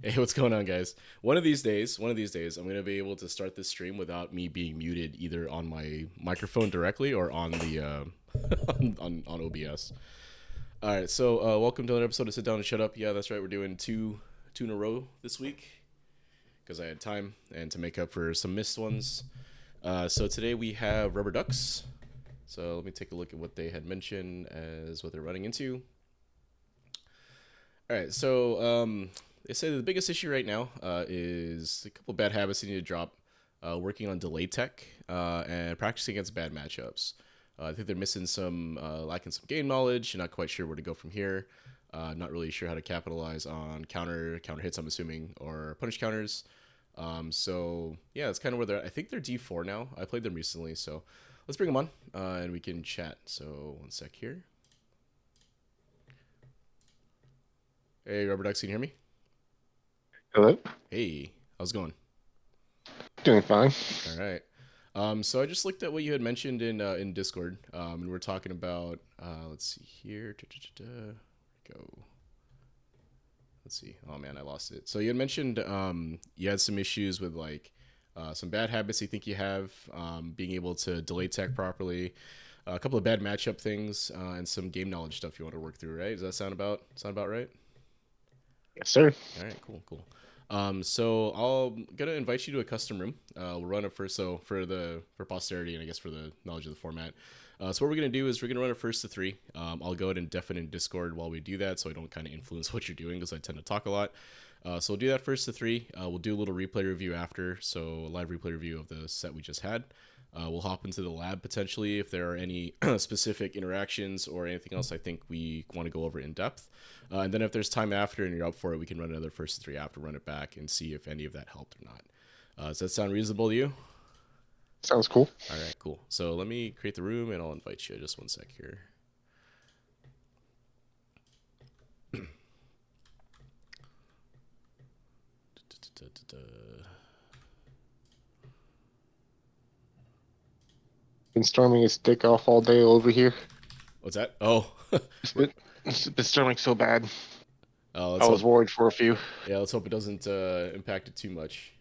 Hey, what's going on, guys? One of these days, I'm gonna be able to start this stream without me being muted either on my microphone directly or on the on OBS. All right, so welcome to another episode of Sit Down and Shut Up. Yeah, that's right. We're doing two in a row this week because I had time and to make up for some missed ones. So today we have RubberDucks. So let me take a look at what they had mentioned as what they're running into. All right, so they say the biggest issue right now is a couple bad habits they need to drop. Working on delay tech and practicing against bad matchups. I think they're missing some, lacking some game knowledge. Not quite sure where to go from here. Not really sure how to capitalize on counter hits. I'm assuming or punish counters. So yeah, that's kind of where they're at. I think they're D4 now. I played them recently, so let's bring them on and we can chat. So one sec here. Hey, RubberDucks, can you hear me? Hello? Hey, how's it going? Doing fine. All right. So I just looked at what you had mentioned in Discord, and we're talking about. Let's see here. Go. Let's see. Oh man, I lost it. So you had mentioned you had some issues with like some bad habits you think you have, being able to delay tech properly, a couple of bad matchup things, and some game knowledge stuff you want to work through. Right? Does that sound about right? Yes, sir. All right, cool. So I'm gonna invite you to a custom room. We'll run it first, so for posterity and I guess for the knowledge of the format. So what we're gonna do is we're gonna run it first to three. I'll go ahead and deafen in Discord while we do that, so I don't kind of influence what you're doing because I tend to talk a lot. So we'll do that first to three. We'll do a little replay review after, so a live replay review of the set we just had. We'll hop into the lab potentially if there are any specific interactions or anything else I think we want to go over in depth. And then if there's time after and you're up for it, we can run another first three after, run it back, and see if any of that helped or not. Does that sound reasonable to you? Sounds cool. All right, cool. So let me create the room and I'll invite you. Just one sec here. Been storming his dick off all day over here. What's that? Oh, It's been, it's been storming so bad. let's I was hope. worried for a few. Yeah, let's hope it doesn't impact it too much.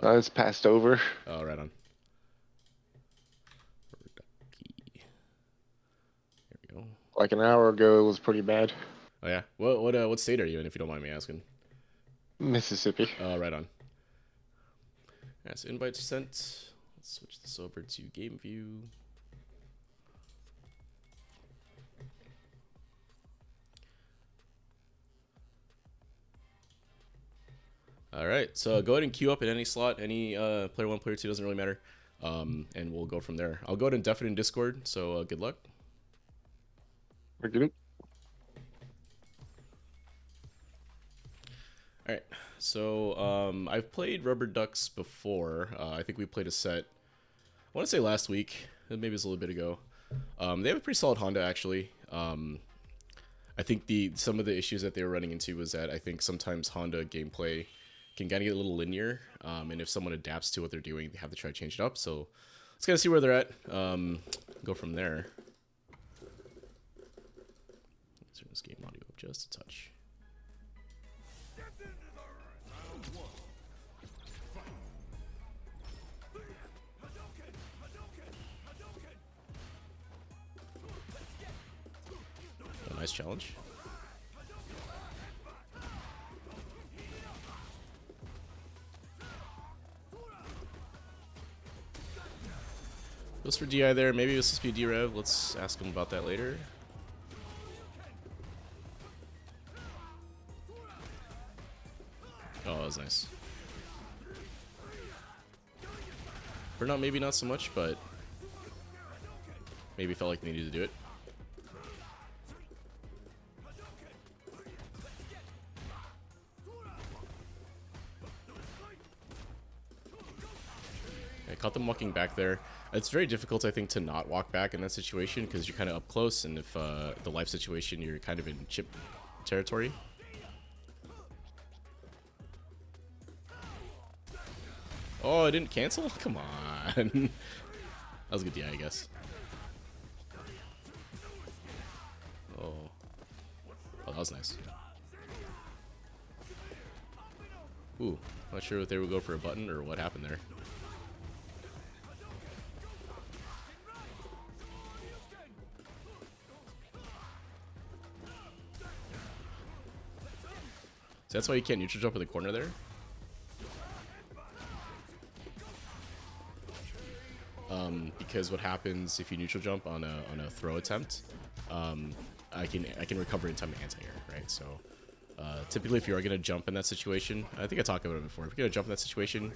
It's passed over. Oh, right on. There we go. Like an hour ago, it was pretty bad. Oh yeah. What state are you in, if you don't mind me asking? Mississippi. Right on. Yeah, so invites sent. Let's switch this over to game view. All right, so go ahead and queue up at any slot, any player one, player two, doesn't really matter, and we'll go from there. I'll go ahead and def it in Discord. So good luck. We're good. All right, so I've played RubberDucks before. I think we played a set. I want to say last week, maybe it's a little bit ago. They have a pretty solid Honda actually. I think some of the issues that they were running into was that I think sometimes Honda gameplay can kind of get a little linear, and if someone adapts to what they're doing, they have to try to change it up. So let's kind of see where they're at. Go from there. Let's turn this game audio up just a touch. A nice challenge. Goes for DI there. Maybe it was supposed to be D-Rev. Let's ask him about that later. Oh, that was nice. Burnout maybe not so much, but maybe felt like they needed to do it. I caught them walking back there. It's very difficult, I think, to not walk back in that situation because you're kind of up close, and if the life situation, you're kind of in chip territory. Oh, I didn't cancel? Come on. That was a good DI, I guess. Oh. Oh, that was nice. Ooh, not sure if they would go for a button or what happened there. So that's why you can't neutral jump in the corner there. Because what happens if you neutral jump on a throw attempt, I can recover in time to anti-air, right? So typically, if you are gonna jump in that situation, I think I talked about it before. If you're gonna jump in that situation,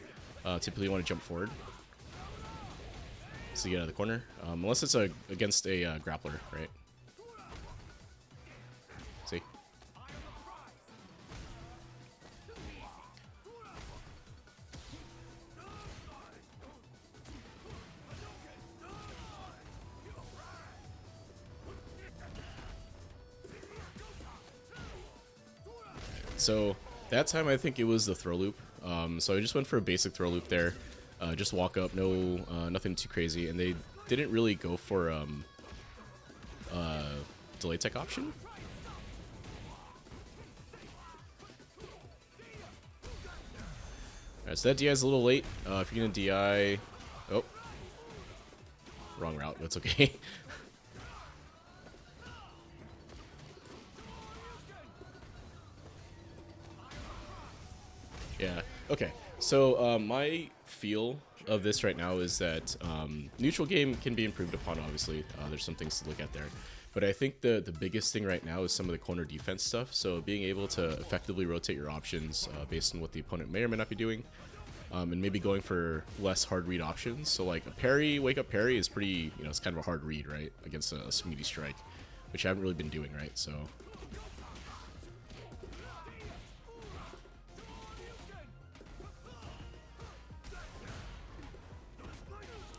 typically you want to jump forward, so you get out of the corner, unless it's against a grappler, right? See. So that time I think it was the throw loop. So I just went for a basic throw loop there. Just walk up, no, nothing too crazy, and they didn't really go for delay tech option. Alright, so that DI is a little late. If you're gonna DI, oh, wrong route. That's okay. Yeah. Okay. So my feel of this right now is that neutral game can be improved upon. Obviously, there's some things to look at there, but I think the biggest thing right now is some of the corner defense stuff. So being able to effectively rotate your options based on what the opponent may or may not be doing, and maybe going for less hard read options. So like a parry, wake up parry is pretty, it's kind of a hard read, right, against a speedy strike, which I haven't really been doing, right? So.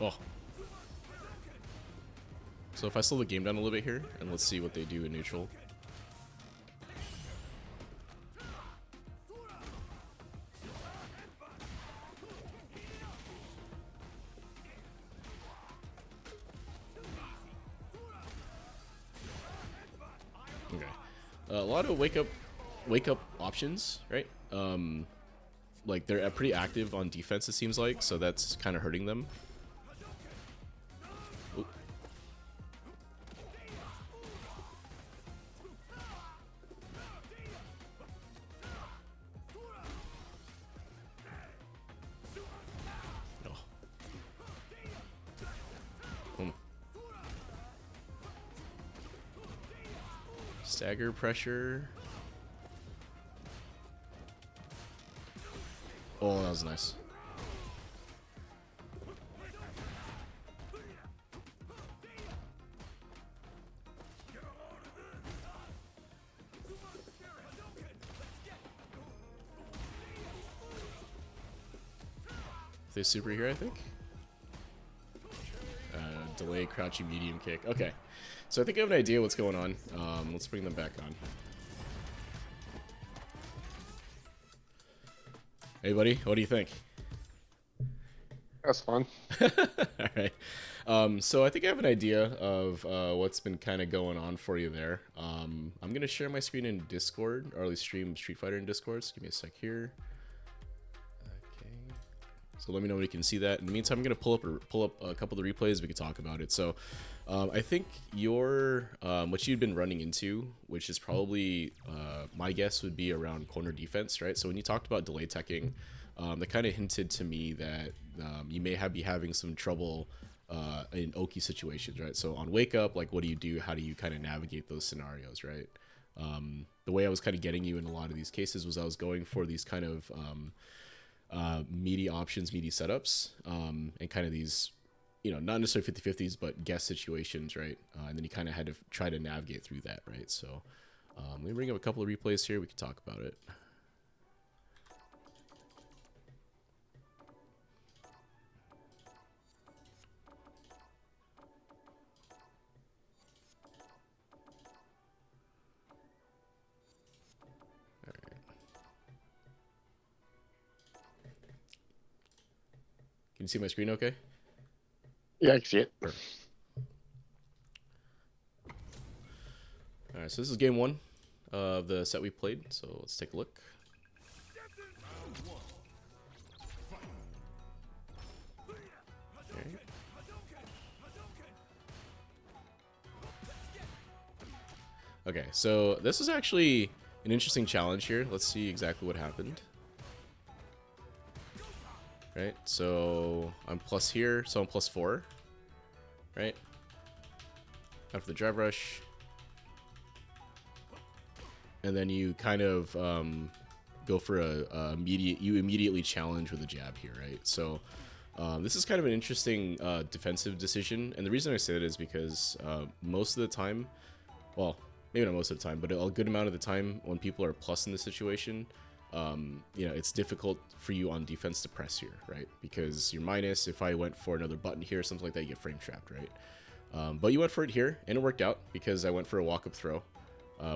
Oh. So if I slow the game down a little bit here, and let's see what they do in neutral. Okay. A lot of wake up options, right? Like they're pretty active on defense, it seems like, so that's kind of hurting them. Ooh. Oh. Stagger pressure. Oh, that was nice. They super here, I think. Delay, crouching, medium kick. Okay, so I think I have an idea what's going on. Let's bring them back on. Hey, buddy, what do you think? That's fun. All right. So I think I have an idea of what's been kind of going on for you there. I'm gonna share my screen in Discord, or at least stream Street Fighter in Discord. So give me a sec here. Okay. So let me know when you can see that. In the meantime, I'm gonna pull up a couple of the replays. We can talk about it. So I think your what you've been running into, which is probably my guess would be around corner defense, right? So when you talked about delay teching, that kind of hinted to me that you may be having some trouble in Oki situations, right? So on wake up, like what do you do? How do you kind of navigate those scenarios, right? The way I was kind of getting you in a lot of these cases was I was going for these kind of meaty options, meaty setups, and kind of these, not necessarily 50-50s, but guess situations, right? And then you kind of had to try to navigate through that, right? So let me bring up a couple of replays here. We can talk about it. Can you see my screen okay? Yeah, I can see it. Perfect. All right, so this is game one of the set we played. So let's take a look. Okay. Okay, so this is actually an interesting challenge here. Let's see exactly what happened. Right, so I'm plus here, so I'm plus 4. Right? After the drive rush. And then you kind of go for you immediately challenge with a jab here, right? So this is kind of an interesting defensive decision. And the reason I say that is because most of the time, well, maybe not most of the time, but a good amount of the time when people are plus in this situation, you know, it's difficult for you on defense to press here, right? Because you're minus. If I went for another button here, something like that, you get frame trapped, right? But you went for it here, and it worked out because I went for a walk-up throw,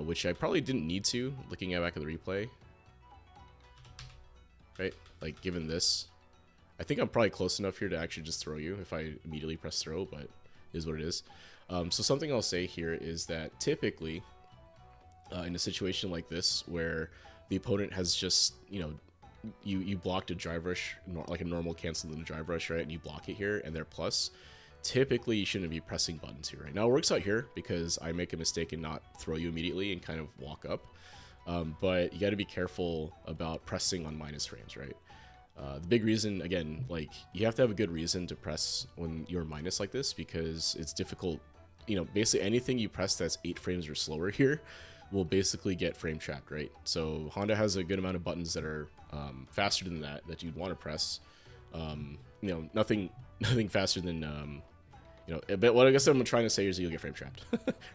which I probably didn't need to, looking at back at the replay, right? Like, given this, I think I'm probably close enough here to actually just throw you if I immediately press throw, but it is what it is. So something I'll say here is that typically, in a situation like this where the opponent has just, you know, you blocked a drive rush, like a normal cancel in a drive rush, right? And you block it here and they're plus. Typically, you shouldn't be pressing buttons here, right? Now, it works out here because I make a mistake and not throw you immediately and kind of walk up. But you got to be careful about pressing on minus frames, right? The big reason, again, like, you have to have a good reason to press when you're minus like this because it's difficult. You know, basically anything you press that's 8 frames or slower here will basically get frame trapped, right? So Honda has a good amount of buttons that are faster than that you'd want to press. You know, nothing faster than you know. But what I guess I'm trying to say is you'll get frame trapped,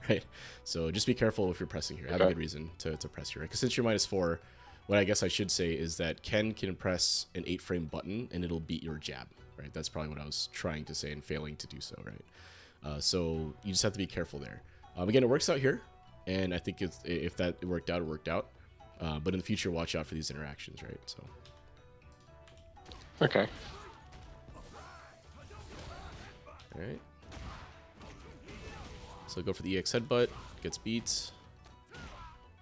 right? So just be careful if you're pressing here. Have a good reason to press here, right? Because since you're minus 4, what I guess I should say is that Ken can press an 8-frame button and it'll beat your jab, right? That's probably what I was trying to say and failing to do so, right? So you just have to be careful there. Again, it works out here. And I think if that worked out, it worked out. But in the future, watch out for these interactions, right? So. Okay. All right. So go for the EX headbutt. Gets beat.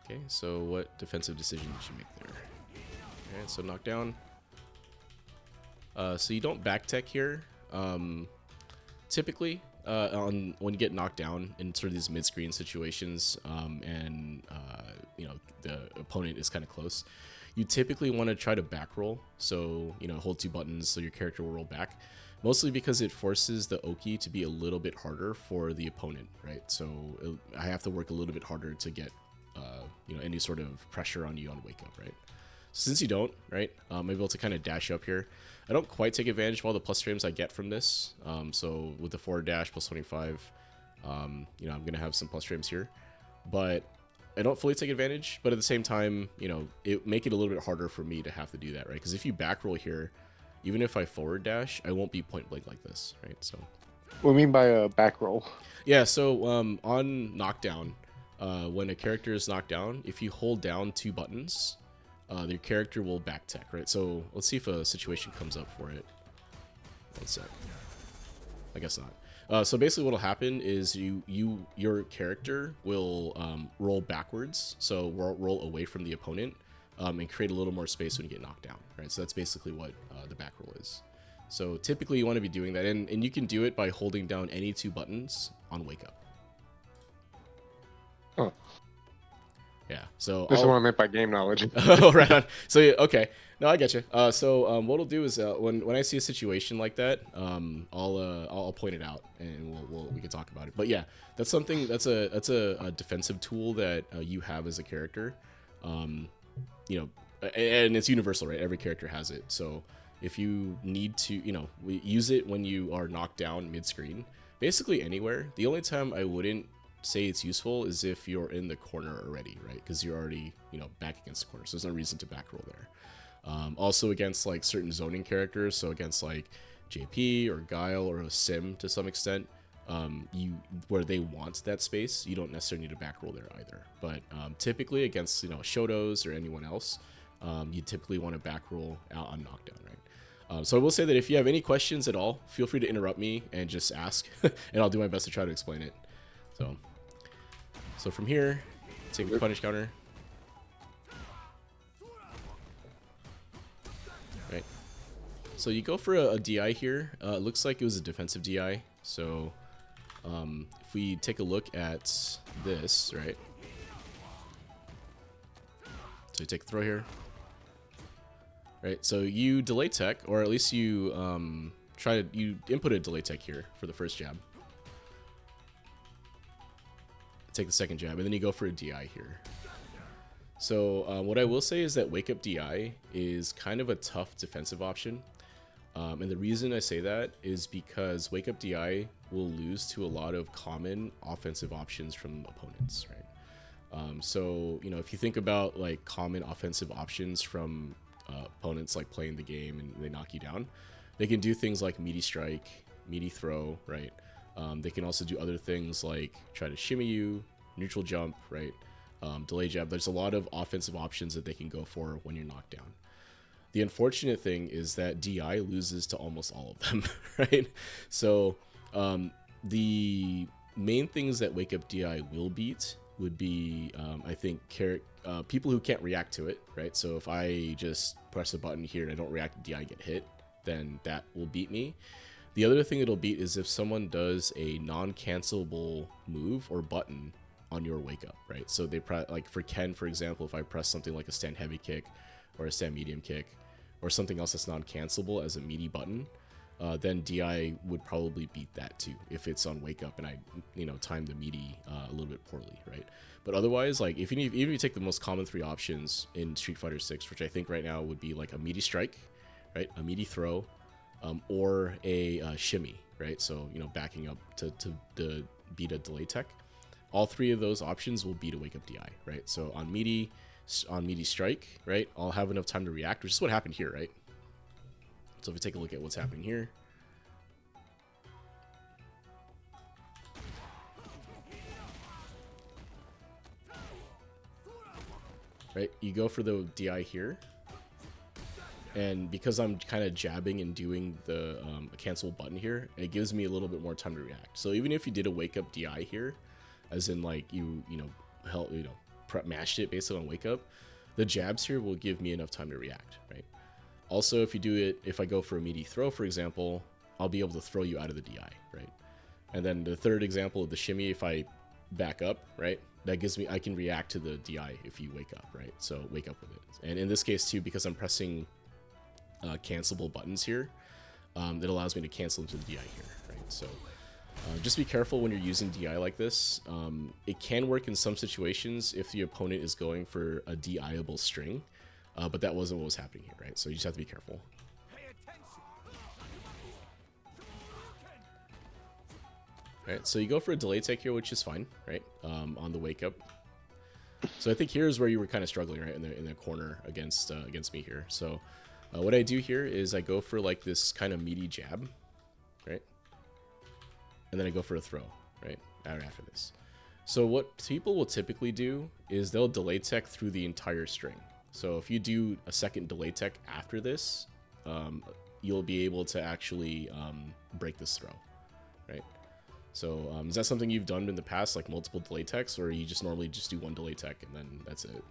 Okay, so what defensive decision did you make there? All right, so knockdown. So you don't back tech here. Typically, when you get knocked down in sort of these mid-screen situations, and you know, the opponent is kind of close, you typically want to try to back roll. So, you know, hold 2 buttons so your character will roll back, mostly because it forces the Oki to be a little bit harder for the opponent, right? So I have to work a little bit harder to get you know, any sort of pressure on you on wake up, right? Since you don't, right, I'm able to kind of dash up here. I don't quite take advantage of all the plus frames I get from this. So with the 4 dash plus 25, you know, I'm going to have some plus frames here. But I don't fully take advantage. But at the same time, you know, it make it a little bit harder for me to have to do that, right? Because if you back roll here, even if I forward dash, I won't be point blank like this, right? So. What do you mean by a back roll? Yeah, so on knockdown, when a character is knocked down, if you hold down 2 buttons, their character will back tech, right? So let's see if a situation comes up for it. One sec. I guess not. So basically what'll happen is your character will roll backwards, so roll away from the opponent, and create a little more space when you get knocked down, right? So that's basically what the back roll is. So typically you want to be doing that, and you can do it by holding down any 2 buttons on wake up. Oh. Yeah, so This is what I meant by game knowledge. Oh, right on. So yeah, okay, no, I get you. So what we'll do is when I see a situation like that, I'll point it out and we can talk about it. But yeah, that's something that's a defensive tool that you have as a character. You know, and it's universal, right? Every character has it. So if you need to, you know, use it when you are knocked down mid-screen, basically anywhere. The only time I wouldn't say it's useful is if you're in the corner already, right? Because you're already, you know, back against the corner, so there's no reason to back roll there. Also against like certain zoning characters, so against like JP or Guile or a Sim to some extent, where they want that space, you don't necessarily need to back roll there either. But typically against, you know, Shotos or anyone else, you typically want to back roll out on knockdown, right? So I will say that if you have any questions at all, feel free to interrupt me and just ask, and I'll do my best to try to explain it. So from here, take the punish counter. right? So you go for a DI here. It looks like it was a defensive DI. So if we take a look at this, right? So you take a throw here, right? So you delay tech, or at least you you input a delay tech here for the first jab. Take the second jab, and then you go for a DI here. So what I will say is that wake up DI is kind of a tough defensive option. And the reason I say that is because wake up DI will lose to a lot of common offensive options from opponents, right? So, you know, if you think about like common offensive options from opponents like playing the game and they knock you down, they can do things like meaty strike, meaty throw, right? They can also do other things like try to shimmy you, neutral jump, right? Delay jab. There's a lot of offensive options that they can go for when you're knocked down. The unfortunate thing is that DI loses to almost all of them, right? So the main things that wake up DI will beat would be, I think, people who can't react to it, right? So if I just press a button here and I don't react to DI get hit, then that will beat me. The other thing it'll beat is if someone does a non-cancelable move or button on your wake up, right? So they like for Ken, for example, if I press something like a stand heavy kick or a stand medium kick or something else that's non-cancelable as a meaty button, then DI would probably beat that too if it's on wake up and I, you know, time the meaty a little bit poorly, right? But otherwise, like even if you take the most common three options in Street Fighter 6, which I think right now would be like a meaty strike, right, a meaty throw, or a shimmy, right? So, you know, backing up to beat a delay tech. All three of those options will beat a wake up DI, right? So on meaty strike, right, I'll have enough time to react, which is what happened here, right? So if we take a look at what's happening here, right, you go for the DI here, and because I'm kind of jabbing and doing the cancel button here, it gives me a little bit more time to react. So even if you did a wake up DI here, as in like mashed it based on wake up, the jabs here will give me enough time to react, right? Also, if I go for a meaty throw, for example, I'll be able to throw you out of the DI, right? And then the third example of the shimmy, if I back up, right, that gives me, I can react to the DI if you wake up, right? So wake up with it. And in this case too, because I'm pressing cancelable buttons here, that allows me to cancel into the DI here, right? So just be careful when you're using DI like this. It can work in some situations if the opponent is going for a DI-able string, but that wasn't what was happening here, right? So you just have to be careful. Right, so you go for a delay tech here, which is fine, right? On the wake up. So I think here's where you were kind of struggling, right, in the corner against me here. So what I do here is I go for like this kind of meaty jab, right? And then I go for a throw, right, after this. So what people will typically do is they'll delay tech through the entire string. So if you do a second delay tech after this, you'll be able to actually break this throw, right? So is that something you've done in the past, like multiple delay techs, or you just normally just do one delay tech and then that's it?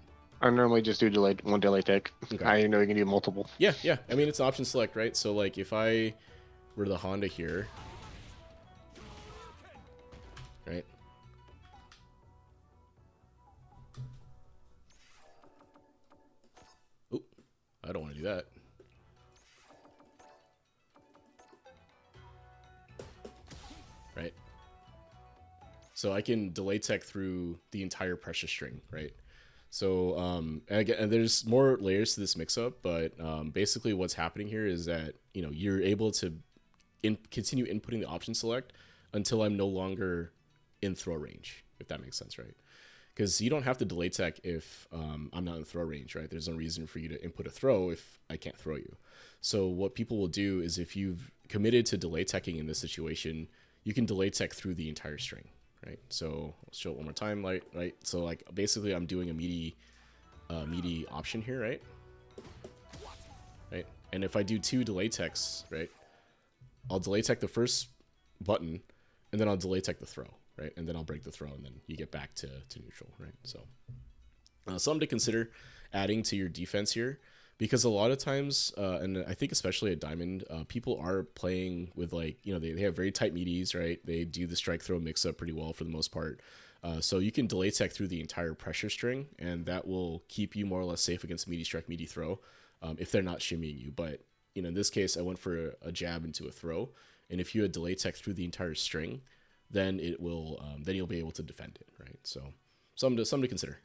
I normally just do one delay tech. Okay. I didn't know you can do multiple. Yeah. I mean, it's option select, right? So like if I were the Honda here, right? Oop, I don't want to do that. Right? So I can delay tech through the entire pressure string, right? So, and there's more layers to this mix-up, but basically what's happening here is that, you know, you're able to continue inputting the option select until I'm no longer in throw range, if that makes sense, right? Because you don't have to delay tech if I'm not in throw range, right? There's no reason for you to input a throw if I can't throw you. So what people will do is if you've committed to delay teching in this situation, you can delay tech through the entire string, right? So let's show it one more time, right? So like basically I'm doing a meaty option here, right? Right? And if I do two delay techs, right, I'll delay tech the first button and then I'll delay tech the throw, right? And then I'll break the throw and then you get back to neutral, right? So something to consider adding to your defense here. because a lot of times, and I think especially at Diamond, people are playing with like, you know, they have very tight meaties, right? They do the strike throw mix up pretty well for the most part. So you can delay tech through the entire pressure string, and that will keep you more or less safe against meaty strike, meaty throw, if they're not shimmying you. But you know, in this case, I went for a jab into a throw, and if you had delay tech through the entire string, then it will, then you'll be able to defend it, right? So something to consider.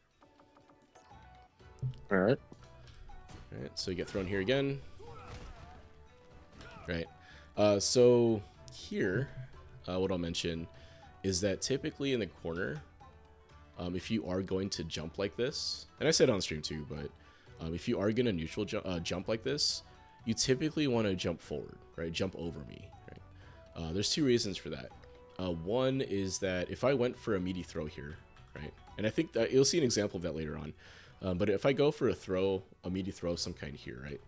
All right. All right, so you get thrown here again. Right. So here, what I'll mention is that typically in the corner, if you are going to jump like this, and I said on stream too, but if you are going to neutral jump like this, you typically want to jump forward, right? Jump over me, right? There's two reasons for that. One is that if I went for a meaty throw here, right? And I think that you'll see an example of that later on. But if I go for a meaty throw of some kind here, right?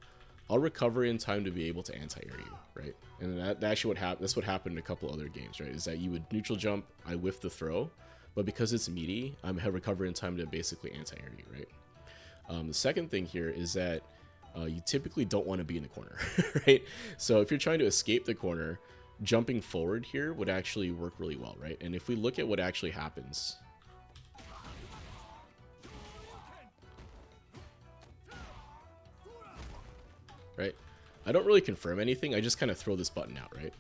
I'll recover in time to be able to anti-air you, right? And that's actually that's what happened in a couple other games, right? Is that you would neutral jump, I whiff the throw, but because it's meaty, I'm recover in time to basically anti-air you, right? The second thing here is that you typically don't want to be in the corner, right? So if you're trying to escape the corner, jumping forward here would actually work really well, right? And if we look at what actually happens, right? I don't really confirm anything. I just kind of throw this button out, right?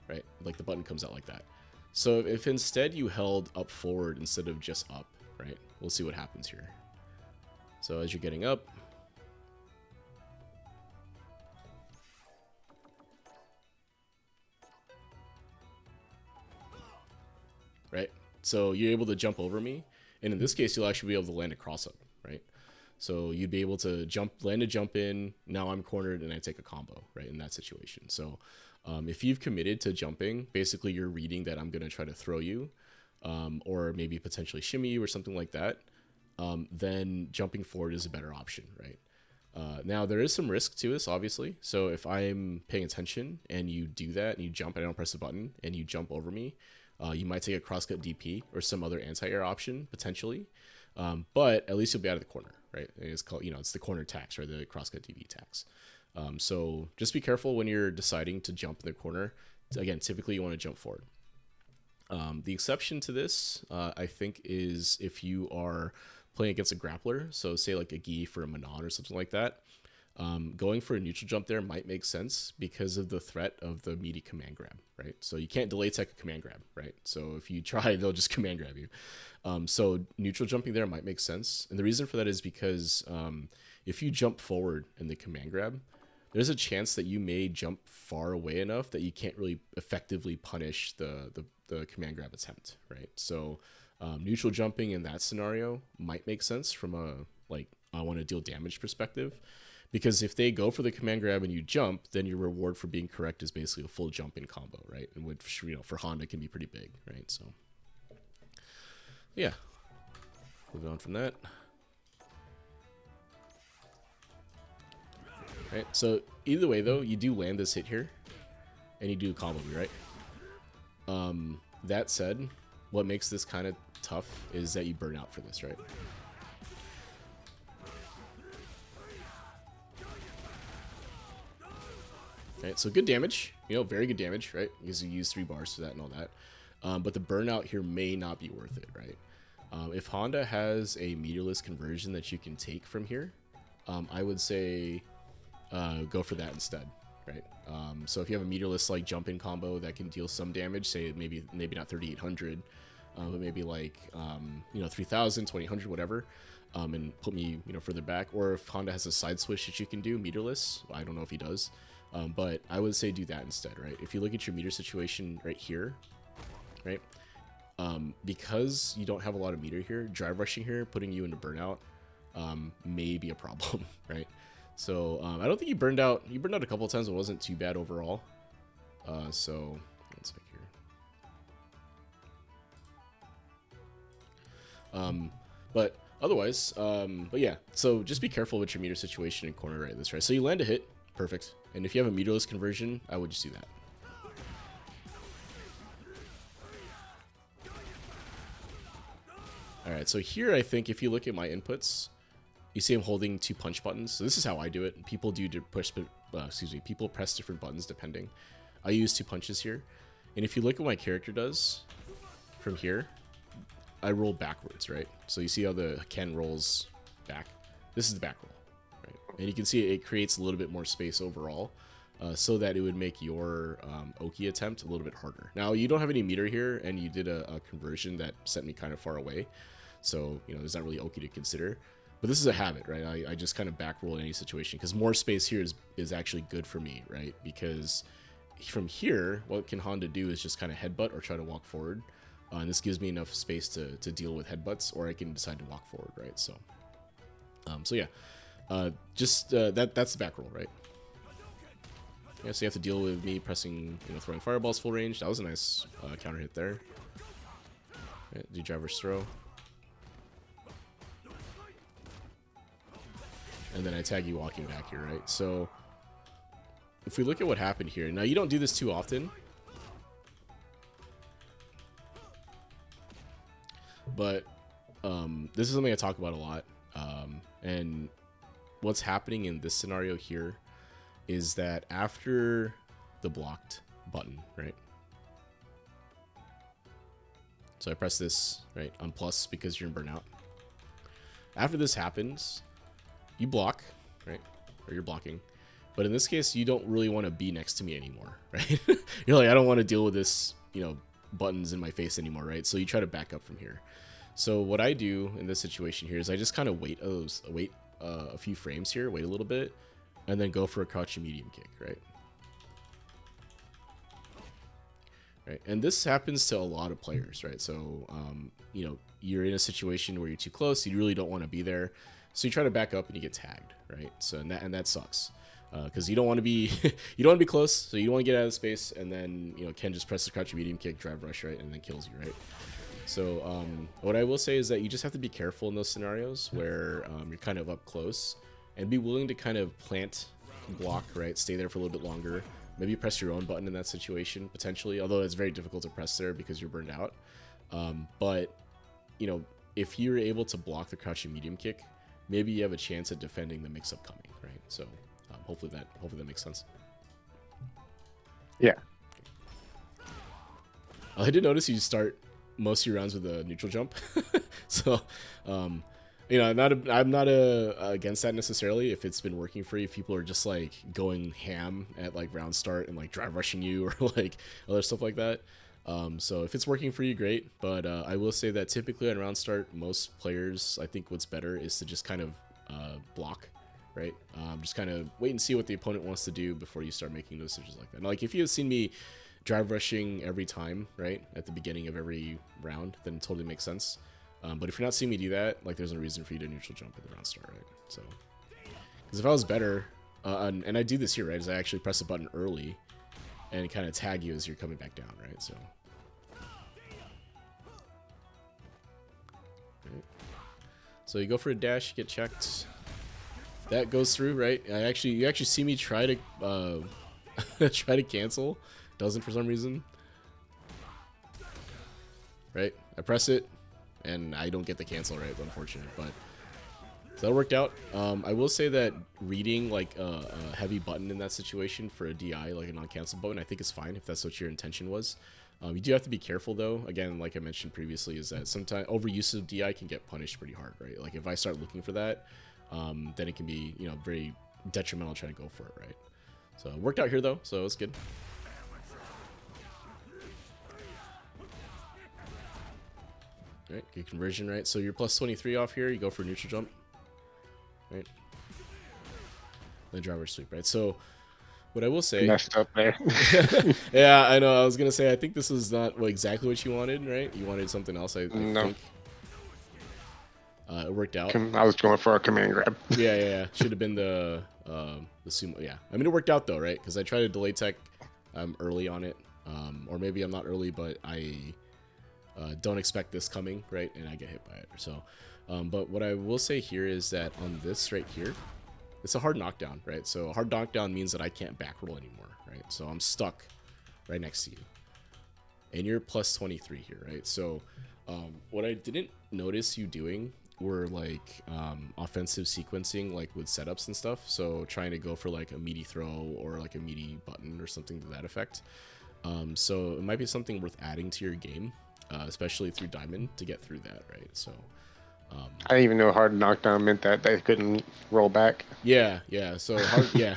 Right? Like the button comes out like that. So if instead you held up forward instead of just up, right? We'll see what happens here. So as you're getting up, right? So you're able to jump over me. And in this case, you'll actually be able to land a cross up, right? So you'd be able to land a jump in. Now I'm cornered and I take a combo, right? In that situation. So if you've committed to jumping, basically you're reading that I'm going to try to throw you, or maybe potentially shimmy you or something like that. Then jumping forward is a better option, right? Now there is some risk to this, obviously. So if I'm paying attention and you do that and you jump and I don't press the button and you jump over me, you might take a crosscut DP or some other anti-air option potentially. But at least you'll be out of the corner, right? It's called, you know, it's the corner tax or the crosscut DP tax. So just be careful when you're deciding to jump in the corner. Again, typically you want to jump forward. The exception to this, I think, is if you are playing against a grappler. So say like a Gi for a Manon or something like that. Going for a neutral jump there might make sense because of the threat of the meaty command grab, right? So you can't delay tech a command grab, right? So if you try, they'll just command grab you. So neutral jumping there might make sense. And the reason for that is because if you jump forward in the command grab, there's a chance that you may jump far away enough that you can't really effectively punish the command grab attempt, right? So neutral jumping in that scenario might make sense from a, like, I want to deal damage perspective. Because if they go for the command grab and you jump, then your reward for being correct is basically a full jump in combo, right? And which, you know, for Honda can be pretty big, right? So, yeah. Moving on from that. Right, so either way, though, you do land this hit here, and you do combo me, right? That said, what makes this kind of tough is that you burn out for this, right? Right, so good damage, you know, very good damage, right? Because you use 3 bars for that and all that. But the burnout here may not be worth it, right? If Honda has a meterless conversion that you can take from here, I would say go for that instead, right? So if you have a meterless like jump-in combo that can deal some damage, say maybe not 3,800, but maybe like you know, 3,000, 2,800, whatever, and put me, you know, further back. Or if Honda has a side switch that you can do meterless, I don't know if he does. But I would say do that instead, right? If you look at your meter situation right here, right? Because you don't have a lot of meter here, drive rushing here, putting you into burnout, may be a problem, right? So I don't think you burned out. You burned out a couple of times. It wasn't too bad overall. So let's check here. But otherwise, but yeah. So just be careful with your meter situation and corner right this, right? So you land a hit. Perfect. And if you have a meterless conversion, I would just do that. All right, so here I think if you look at my inputs, you see I'm holding 2 punch buttons. So this is how I do it. People people press different buttons depending. I use 2 punches here. And if you look at what my character does from here, I roll backwards, right? So you see how the Ken rolls back? This is the back roll, right? And you can see it creates a little bit more space overall, so that it would make your Oki attempt a little bit harder. Now, you don't have any meter here, and you did a conversion that sent me kind of far away. So, you know, there's not really Oki to consider. But this is a habit, right? I just kind of back roll in any situation, because more space here is actually good for me, right? Because from here, what can Honda do is just kind of headbutt or try to walk forward. And this gives me enough space to deal with headbutts, or I can decide to walk forward, right? So, yeah, that's the back roll, right? Yeah, so you have to deal with me pressing, throwing fireballs full range. That was a nice counter hit there. Right, do driver's throw. And then I tag you walking back here, right? So, if we look at what happened here, now you don't do this too often, but this is something I talk about a lot. And what's happening in this scenario here is that after the blocked button, right? So I press this, right, on plus because you're in burnout. After this happens, you block, right? Or you're blocking. But in this case, you don't really want to be next to me anymore, right? You're like, I don't want to deal with this, buttons in my face anymore, right? So you try to back up from here. So what I do in this situation here is I just kind of wait a few frames here, wait a little bit, and then go for a crouching medium kick, right? Right, and this happens to a lot of players, right? So, you're in a situation where you're too close, you really don't want to be there, so you try to back up and you get tagged, right? So, and that sucks, because you don't want to be you don't want to be close, so you don't want to get out of space, and then Ken just press the crouching medium kick, drive rush, right, and then kills you, right? So, what I will say is that you just have to be careful in those scenarios where you're kind of up close, and be willing to kind of plant, block, right? Stay there for a little bit longer. Maybe press your own button in that situation, potentially, although it's very difficult to press there because you're burned out. But, if you're able to block the crouching medium kick, maybe you have a chance at defending the mix-up coming, right? So, hopefully that makes sense. Yeah. I did notice you start most of your rounds with a neutral jump. So, I'm not against that necessarily if it's been working for you. If people are just like going ham at like round start and like drive rushing you or like other stuff like that. So if it's working for you, great. But I will say that typically on round start, most players, I think what's better is to just kind of block, right? Just kind of wait and see what the opponent wants to do before you start making those decisions like that. Now, like if you have seen me drive rushing every time, right, at the beginning of every round, then it totally makes sense. But if you're not seeing me do that, like there's no reason for you to neutral jump at the round start, right? So, because if I was better, and I do this here, right, is I actually press a button early and kind of tag you as you're coming back down, right? So, right. So you go for a dash, you get checked. That goes through, right? You actually see me try to try to cancel. Doesn't for some reason. Right? I press it, and I don't get the cancel, right? It's unfortunate, but so that worked out. I will say that reading like a heavy button in that situation for a DI, like a non-cancel button, I think is fine if that's what your intention was. You do have to be careful though. Again, like I mentioned previously, is that sometimes overuse of DI can get punished pretty hard, right? Like if I start looking for that, then it can be very detrimental trying to go for it, right? So it worked out here though, so it's good. Right, good conversion, right? So you're plus 23 off here. You go for a neutral jump, right? Then driver sweep, right? So what I will say, Messed up there. yeah, I know. I was gonna say I think this was not exactly what you wanted, right? You wanted something else. I think. It worked out. I was going for a command grab. Yeah. Should have been the sumo. Yeah, I mean it worked out though, right? Because I tried to delay tech early on it, or maybe I'm not early, but I don't expect this coming, right? And I get hit by it. So, but what I will say here is that on this right here, it's a hard knockdown, right? So a hard knockdown means that I can't back roll anymore, right? So I'm stuck right next to you, and you're plus 23 here, right? So what I didn't notice you doing were like offensive sequencing, like with setups and stuff. So trying to go for like a meaty throw or like a meaty button or something to that effect. So it might be something worth adding to your game, especially through Diamond to get through that, right? So I didn't even know hard knockdown meant that they couldn't roll back. yeah, yeah. So hard, yeah.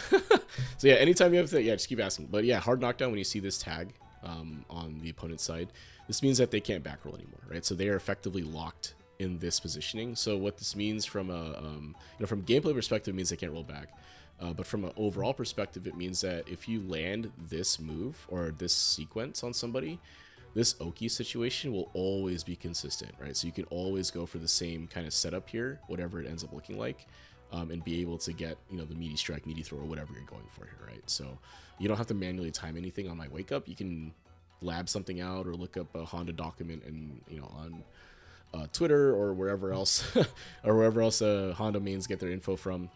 So yeah, anytime you have to, yeah, just keep asking. But yeah, hard knockdown when you see this tag on the opponent's side, this means that they can't back roll anymore, right? So they are effectively locked in this positioning. So what this means from a from gameplay perspective, it means they can't roll back. But from an overall perspective, it means that if you land this move or this sequence on somebody, this Oki situation will always be consistent, right? So you can always go for the same kind of setup here, whatever it ends up looking like, and be able to get, the meaty strike, meaty throw, or whatever you're going for here, right? So you don't have to manually time anything on my wake up. You can lab something out or look up a Honda document and, on Twitter or wherever else, or wherever else Honda mains get their info from.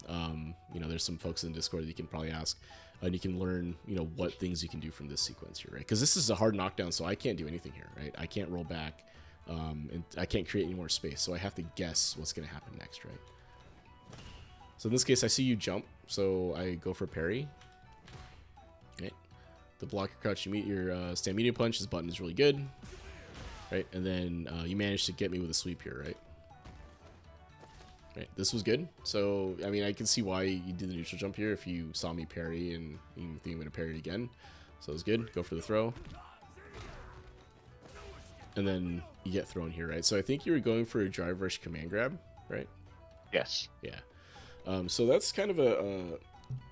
There's some folks in Discord that you can probably ask, and you can learn, what things you can do from this sequence here, right? Because this is a hard knockdown, so I can't do anything here, right? I can't roll back, and I can't create any more space, so I have to guess what's going to happen next, right? So in this case, I see you jump, so I go for parry. Okay. The block your crouch, you meet your stand medium punch. This button is really good. Right, and then you managed to get me with a sweep here, right? Right, this was good. So, I mean, I can see why you did the neutral jump here if you saw me parry and you think I'm going to parry it again. So it was good. Go for the throw. And then you get thrown here, right? So I think you were going for a drive rush command grab, right? Yes. Yeah. So that's kind of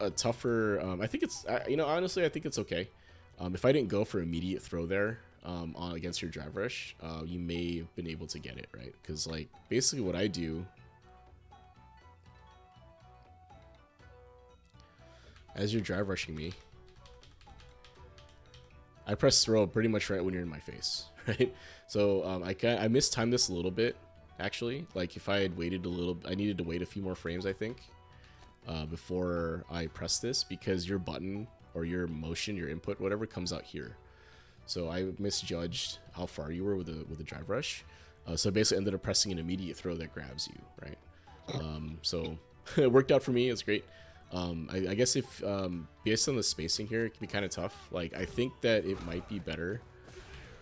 a tougher... I think it's... honestly, I think it's okay. If I didn't go for immediate throw there, against your drive rush, you may have been able to get it, right? Because like basically what I do as you're drive rushing me, I press throw pretty much right when you're in my face, right? So I mistimed this a little bit actually. Like if I had waited a little, I needed to wait a few more frames I think before I press this, because your button or your motion, your input, whatever comes out here. So I misjudged how far you were with the drive rush. So I basically ended up pressing an immediate throw that grabs you, right? So it worked out for me. It's great. I guess if based on the spacing here, it can be kind of tough. Like I think that it might be better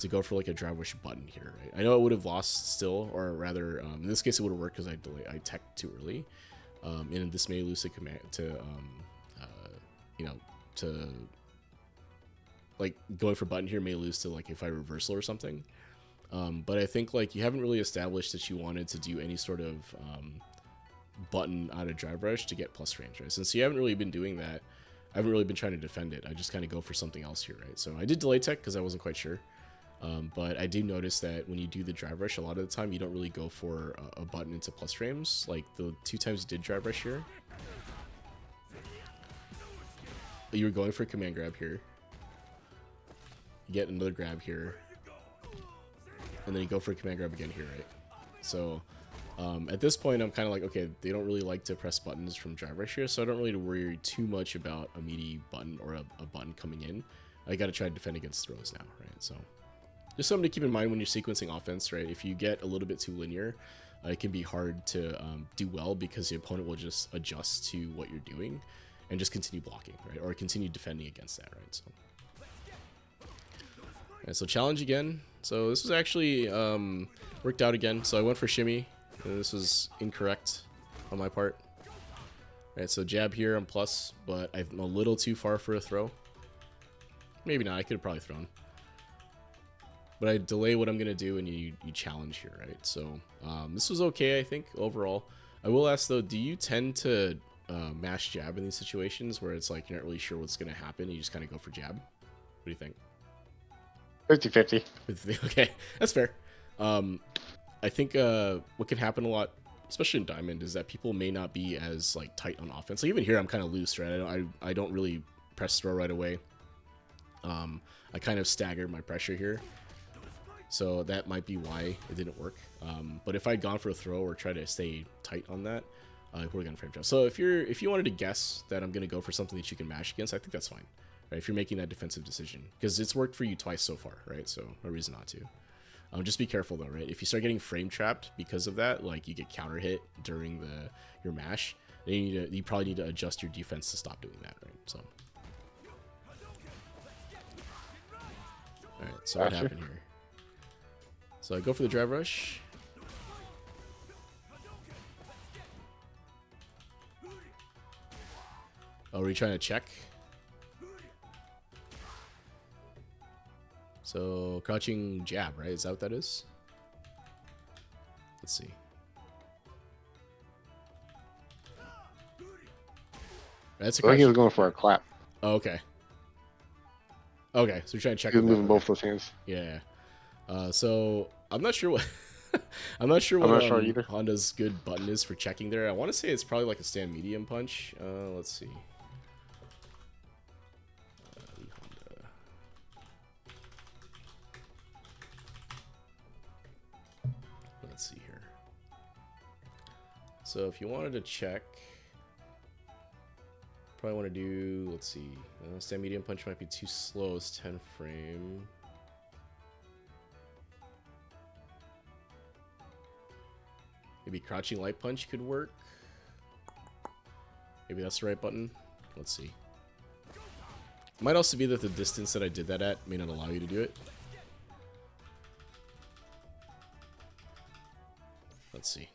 to go for like a drive rush button here, right? I know it would have lost still, or rather, in this case it would have worked because I teched too early. And this may lose the command to like going for button here may lose to like if I reversal or something. But I think like you haven't really established that you wanted to do any sort of button out of drive rush to get plus frames, right? Since you haven't really been doing that, I haven't really been trying to defend it. I just kind of go for something else here, right? So I did delay tech because I wasn't quite sure. But I do notice that when you do the drive rush, a lot of the time you don't really go for a button into plus frames. Like the 2 times you did drive rush here, you were going for a command grab here. You get another grab here, and then you go for a command grab again here, right? So at this point, I'm kind of like, okay, they don't really like to press buttons from drive rush here, so I don't really worry too much about a meaty button or a button coming in. I got to try to defend against throws now, right? So just something to keep in mind when you're sequencing offense, right? If you get a little bit too linear, it can be hard to do well because the opponent will just adjust to what you're doing and just continue blocking, right? Or continue defending against that, right? So, right, so challenge again. So this was actually worked out again. So I went for shimmy, and this was incorrect on my part. Right, so jab here on plus, but I'm a little too far for a throw. Maybe not, I could have probably thrown. But I delay what I'm going to do, and you challenge here, right? So this was okay, I think, overall. I will ask, though, do you tend to mash jab in these situations where it's like you're not really sure what's going to happen, and you just kind of go for jab? What do you think? 50-50. Okay, that's fair. I think what can happen a lot, especially in Diamond, is that people may not be as like tight on offense. Like even here, I'm kind of loose, right? I don't really press throw right away. I kind of staggered my pressure here, so that might be why it didn't work. But if I'd gone for a throw or try to stay tight on that, we're gonna frame jump. So if you wanted to guess that I'm gonna go for something that you can mash against, I think that's fine. Right? If you're making that defensive decision, because it's worked for you twice so far, right? So no reason not to. Just be careful though, right? If you start getting frame trapped because of that, like you get counter hit during your mash, then you probably need to adjust your defense to stop doing that, right? So, all right. So what Gotcha. happened here? So I go for the drive rush. Oh, are we trying to check? So crouching jab, right? Is that what that is? Let's see. That's a I think he was crouching. going for a clap. Oh, okay. Okay, so we're trying to check He was with that. moving Okay. both those hands. Yeah. So I'm not sure what I'm not sure I'm what not sure either. Honda's good button is for checking there. I want to say it's probably like a stand medium punch. Let's see. Honda. Let's see here. So if you wanted to check, probably want to do. Let's see. Stand medium punch might be too slow. It's 10 frame. Maybe crouching light punch could work. Maybe that's the right button. Let's see. Might also be that the distance that I did that at may not allow you to do it. Let's see.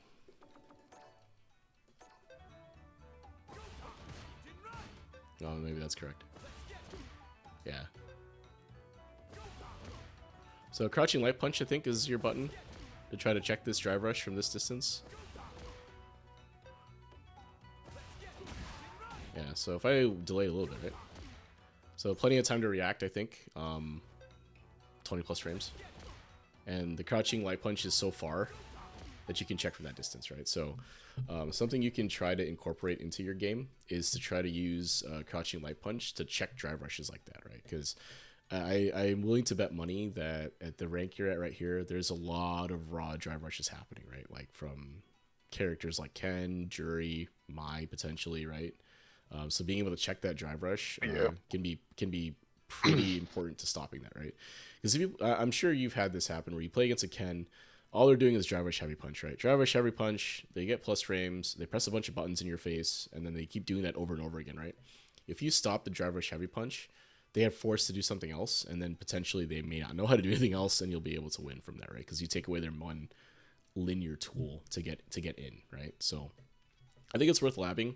Oh, maybe that's correct. Yeah. So crouching light punch, I think, is your button to try to check this drive rush from this distance. Yeah, so if I delay a little bit, right? So plenty of time to react, I think. 20 plus frames. And the crouching light punch is so far that you can check from that distance, right? So something you can try to incorporate into your game is to try to use crouching light punch to check drive rushes like that, right? Because I'm willing to bet money that at the rank you're at right here, there's a lot of raw drive rushes happening, right? Like from characters like Ken, Jury, Mai, potentially, right? So being able to check that drive rush can be pretty important to stopping that, right? Because if I'm sure you've had this happen where you play against a Ken, all they're doing is drive rush heavy punch, right? Drive rush heavy punch, they get plus frames, they press a bunch of buttons in your face, and then they keep doing that over and over again, right? If you stop the drive rush heavy punch, they are forced to do something else, and then potentially they may not know how to do anything else, and you'll be able to win from that, right? Because you take away their one linear tool to get in, right? So I think it's worth labbing.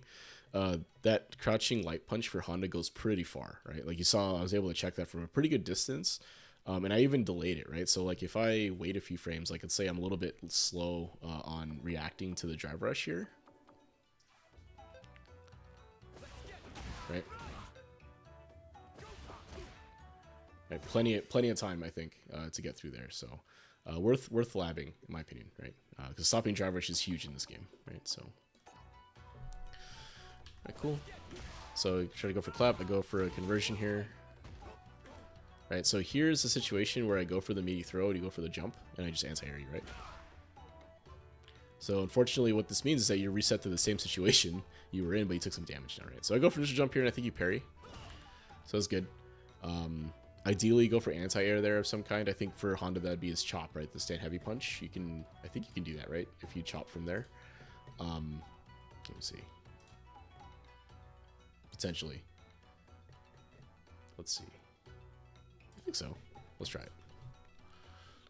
That crouching light punch for Honda goes pretty far, right? Like you saw, I was able to check that from a pretty good distance. And I even delayed it, right? So like if I wait a few frames, like let's say I'm a little bit slow on reacting to the drive rush here, right? Right, plenty of time, I think, to get through there. So worth labbing, in my opinion, right? Because stopping drive rush is huge in this game, right? So, right, cool. So try to go for clap. I go for a conversion here. Right, so here's the situation where I go for the meaty throw and you go for the jump, and I just anti-air you, right? So unfortunately, what this means is that you're reset to the same situation you were in, but you took some damage now, right? So I go for initial jump here, and I think you parry. So that's good. Ideally, go for anti-air there of some kind. I think for Honda, that'd be his chop, right? The stand heavy punch. I think you can do that, right? If you chop from there. Let me see. Potentially. Let's see. I think so. Let's try it.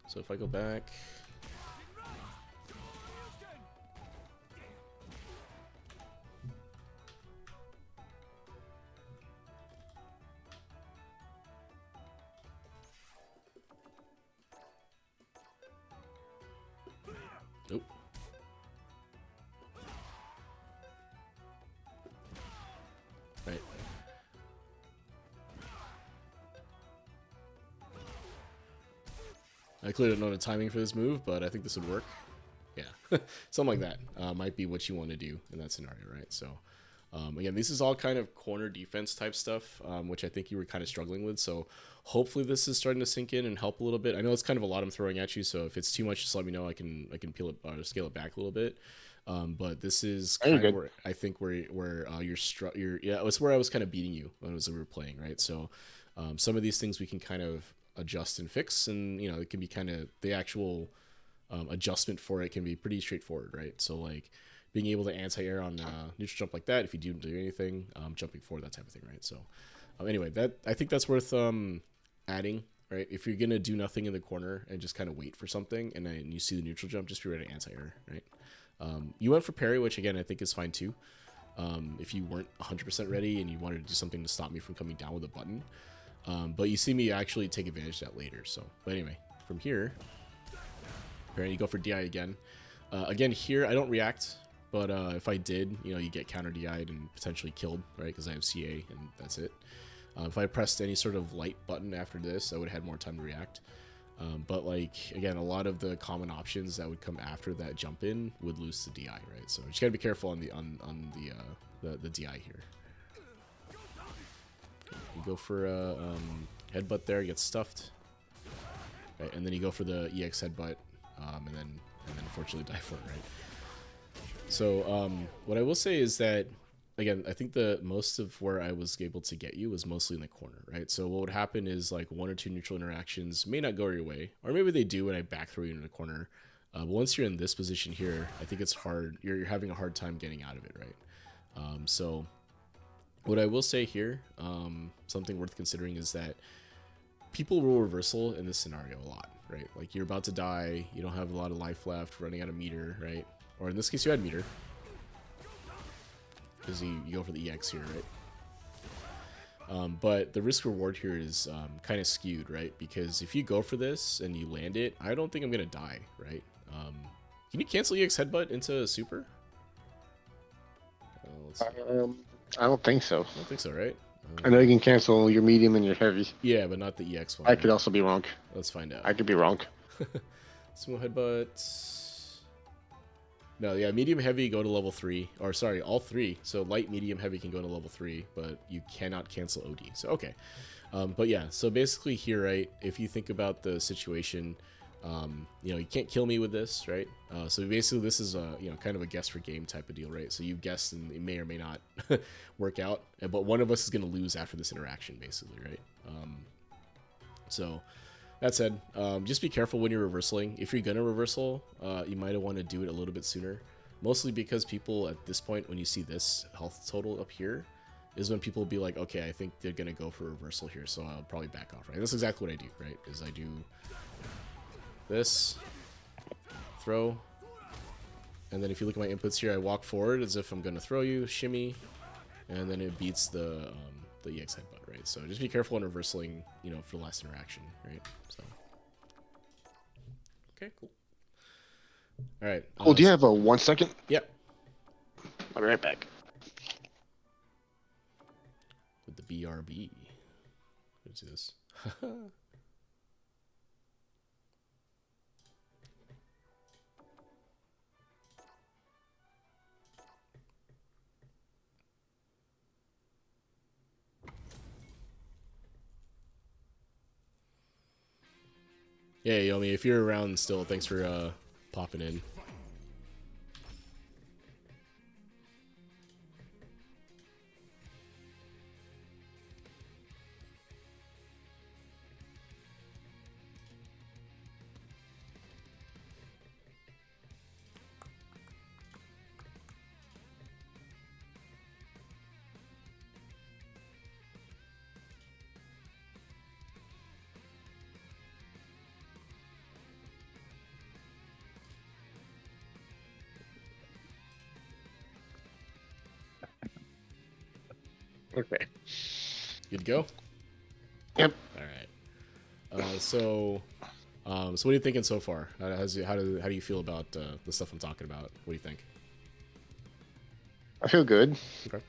So if I go back. Nope. Right. I clearly don't know the timing for this move, but I think this would work. Yeah, something like that might be what you want to do in that scenario, right? So, again, this is all kind of corner defense type stuff, which I think you were kind of struggling with. So, hopefully, this is starting to sink in and help a little bit. I know it's kind of a lot I'm throwing at you, so if it's too much, just let me know. I can peel it or scale it back a little bit. But this is kind of where I think where it's where I was kind of beating you as we were playing, right? So, some of these things we can kind of adjust and fix, and you know it can be kind of the actual adjustment for it can be pretty straightforward, right? So like being able to anti-air on neutral jump like that if you do anything, jumping forward, that type of thing, right? So anyway, that I think that's worth adding, right? If you're gonna do nothing in the corner and just kind of wait for something, and then you see the neutral jump, just be ready to anti-air, right? You went for parry, which again I think is fine too. If you weren't 100% ready and you wanted to do something to stop me from coming down with a button, but you see me actually take advantage of that later. So, but anyway, from here, you go for DI again. Again, here I don't react, but if I did, you know, you get counter DI'd and potentially killed, right? Because I have CA and that's it. If I pressed any sort of light button after this, I would have had more time to react. But like again, a lot of the common options that would come after that jump in would lose to DI, right? So you just gotta be careful on the DI here. You go for a headbutt there, gets stuffed, right? And then you go for the EX headbutt, and then unfortunately die for it, right? So what I will say is that again, I think the most of where I was able to get you was mostly in the corner, right? So what would happen is like 1 or 2 neutral interactions may not go your way, or maybe they do and I back throw you into the corner. But once you're in this position here, I think it's hard. You're having a hard time getting out of it, right? So what I will say here, something worth considering is that people will reversal in this scenario a lot, right? Like you're about to die, you don't have a lot of life left, running out of meter, right? Or in this case, you had meter. Because you go for the EX here, right? But the risk reward here is kind of skewed, right? Because if you go for this and you land it, I don't think I'm going to die, right? Can you cancel EX headbutt into super? I don't think so. I don't think so, right? I know you can cancel your medium and your heavy. Yeah, but not the EX one. I right? could also be wrong. Let's find out. I could be wrong. Small headbutt. No, yeah, medium heavy go to level 3, or sorry, all 3. So light, medium, heavy can go to level 3, but you cannot cancel OD. So okay, but yeah, so basically here, right? If you think about the situation, you know, you can't kill me with this, right? So basically, this is a kind of a guess for game type of deal, right? So you guessed and it may or may not work out, but one of us is going to lose after this interaction, basically, right? So. That said, just be careful when you're reversaling. If you're going to reversal, you might want to do it a little bit sooner. Mostly because people at this point, when you see this health total up here, is when people will be like, okay, I think they're going to go for reversal here, so I'll probably back off, right? That's exactly what I do, right? Is I do this, throw, and then if you look at my inputs here, I walk forward as if I'm going to throw you, shimmy, and then it beats the EX headbutt, right? So just be careful when reversaling, you know, for the last interaction, right? So okay, cool. All right. Oh, do you have a 1 second? Yep. I'll be right back. With the BRB. Let's do this. Yeah, Yomi, if you're around still, thanks for popping in. Okay. Good to go? Yep. All right. So what are you thinking so far? How do you feel about the stuff I'm talking about? What do you think? I feel good. Okay.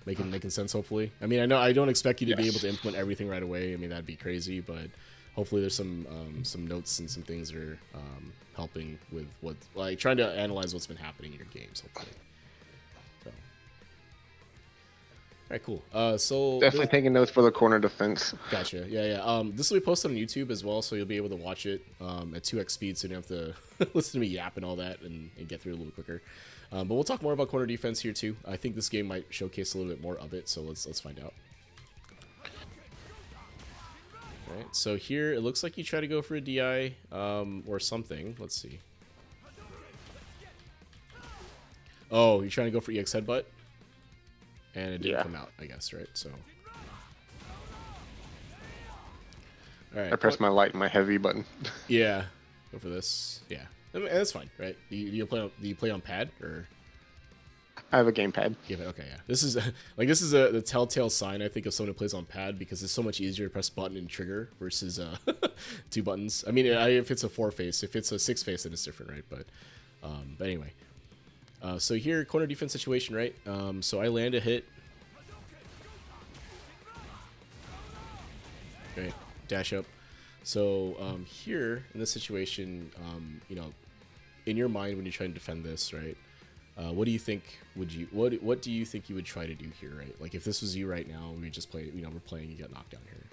Making sense, hopefully. I mean, I know I don't expect you to be Yes. able to implement everything right away. I mean, that'd be crazy, but hopefully there's some notes and some things that are helping with what, like, trying to analyze what's been happening in your games, hopefully. So. All right, cool. So Definitely taking notes for the corner defense. gotcha. Yeah. This will be posted on YouTube as well, so you'll be able to watch it at 2x speed, so you don't have to listen to me yap and all that and get through it a little quicker. But we'll talk more about corner defense here too. I think this game might showcase a little bit more of it, so let's find out. Right. So here it looks like you try to go for a DI or something. Let's see. Oh, you're trying to go for EX headbutt, and it didn't Yeah. come out, I guess, right? So. All I right. pressed my light and my heavy button. Yeah. Go for this. Yeah. I mean, that's fine, right? Do you play on pad or? I have a gamepad. Yeah, okay, yeah. This is the telltale sign I think of someone who plays on pad because it's so much easier to press button and trigger versus 2 buttons. I mean, if it's a 4-face, if it's a 6-face, then it's different, right? But anyway, so here corner defense situation, right? So I land a hit. Okay, dash up. So here in this situation, in your mind when you're trying to defend this, right? What do you think what do you think you would try to do here, right? Like if this was you right now, we just play, we're playing, you get knocked down here.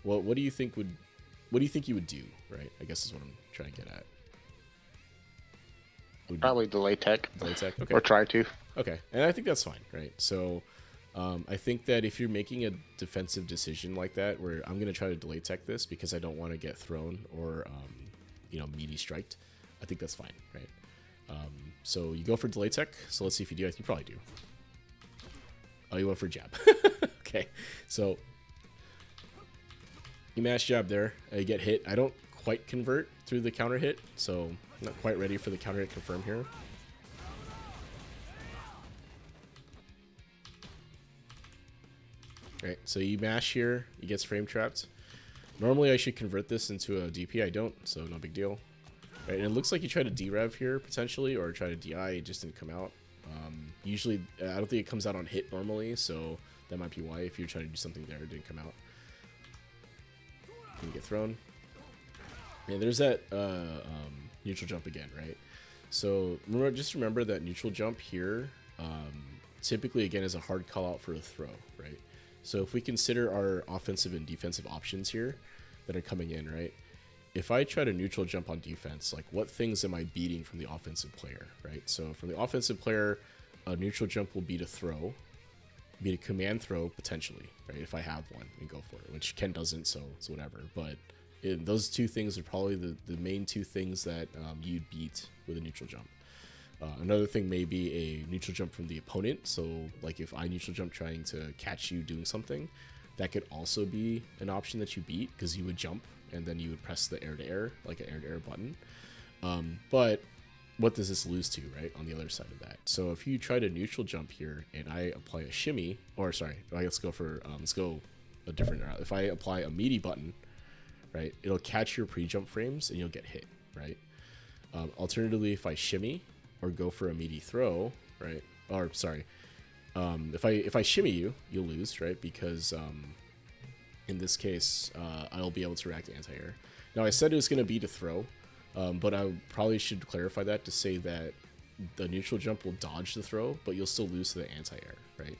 Well, what do you think you would do, right? I guess is what I'm trying to get at. Probably delay tech. Delay tech, okay. Or try to. Okay, and I think that's fine, right? So I think that if you're making a defensive decision like that, where I'm going to try to delay tech this because I don't want to get thrown or, meaty striked, I think that's fine, right? So you go for delay tech. So let's see if you do. I think you probably do. Oh, you went for jab. Okay, so you mash jab there. You get hit. I don't quite convert through the counter hit, so I'm not quite ready for the counter hit confirm here. Right, so you mash here. He gets frame trapped. Normally I should convert this into a DP. I don't, so no big deal. Right, and it looks like you try to derev here potentially, or try to DI. It just didn't come out. Usually, I don't think it comes out on hit normally, so that might be why. If you're trying to do something there, it didn't come out. You get thrown. And there's that neutral jump again, right? So just remember that neutral jump here typically again is a hard call out for a throw, right? So if we consider our offensive and defensive options here that are coming in, right? If I try to neutral jump on defense, like what things am I beating from the offensive player, right? So from the offensive player, a neutral jump will beat a throw, beat a command throw potentially, right? If I have one and go for it, which Ken doesn't, so it's whatever. But those two things are probably the main two things that you'd beat with a neutral jump. Another thing may be a neutral jump from the opponent. So like if I neutral jump trying to catch you doing something, that could also be an option that you beat because you would jump and then you would press the air-to-air, like an air-to-air button. But what does this lose to, right, on the other side of that? So if you try to neutral jump here and I apply a shimmy, or sorry, let's go a different route. If I apply a meaty button, right, it'll catch your pre-jump frames and you'll get hit, right? Alternatively, if I shimmy or go for a meaty throw, right, or sorry, if I shimmy you, you'll lose, right, because in this case, I'll be able to react to anti-air. Now, I said it was going to be to throw, but I probably should clarify that to say that the neutral jump will dodge the throw, but you'll still lose to the anti-air, right?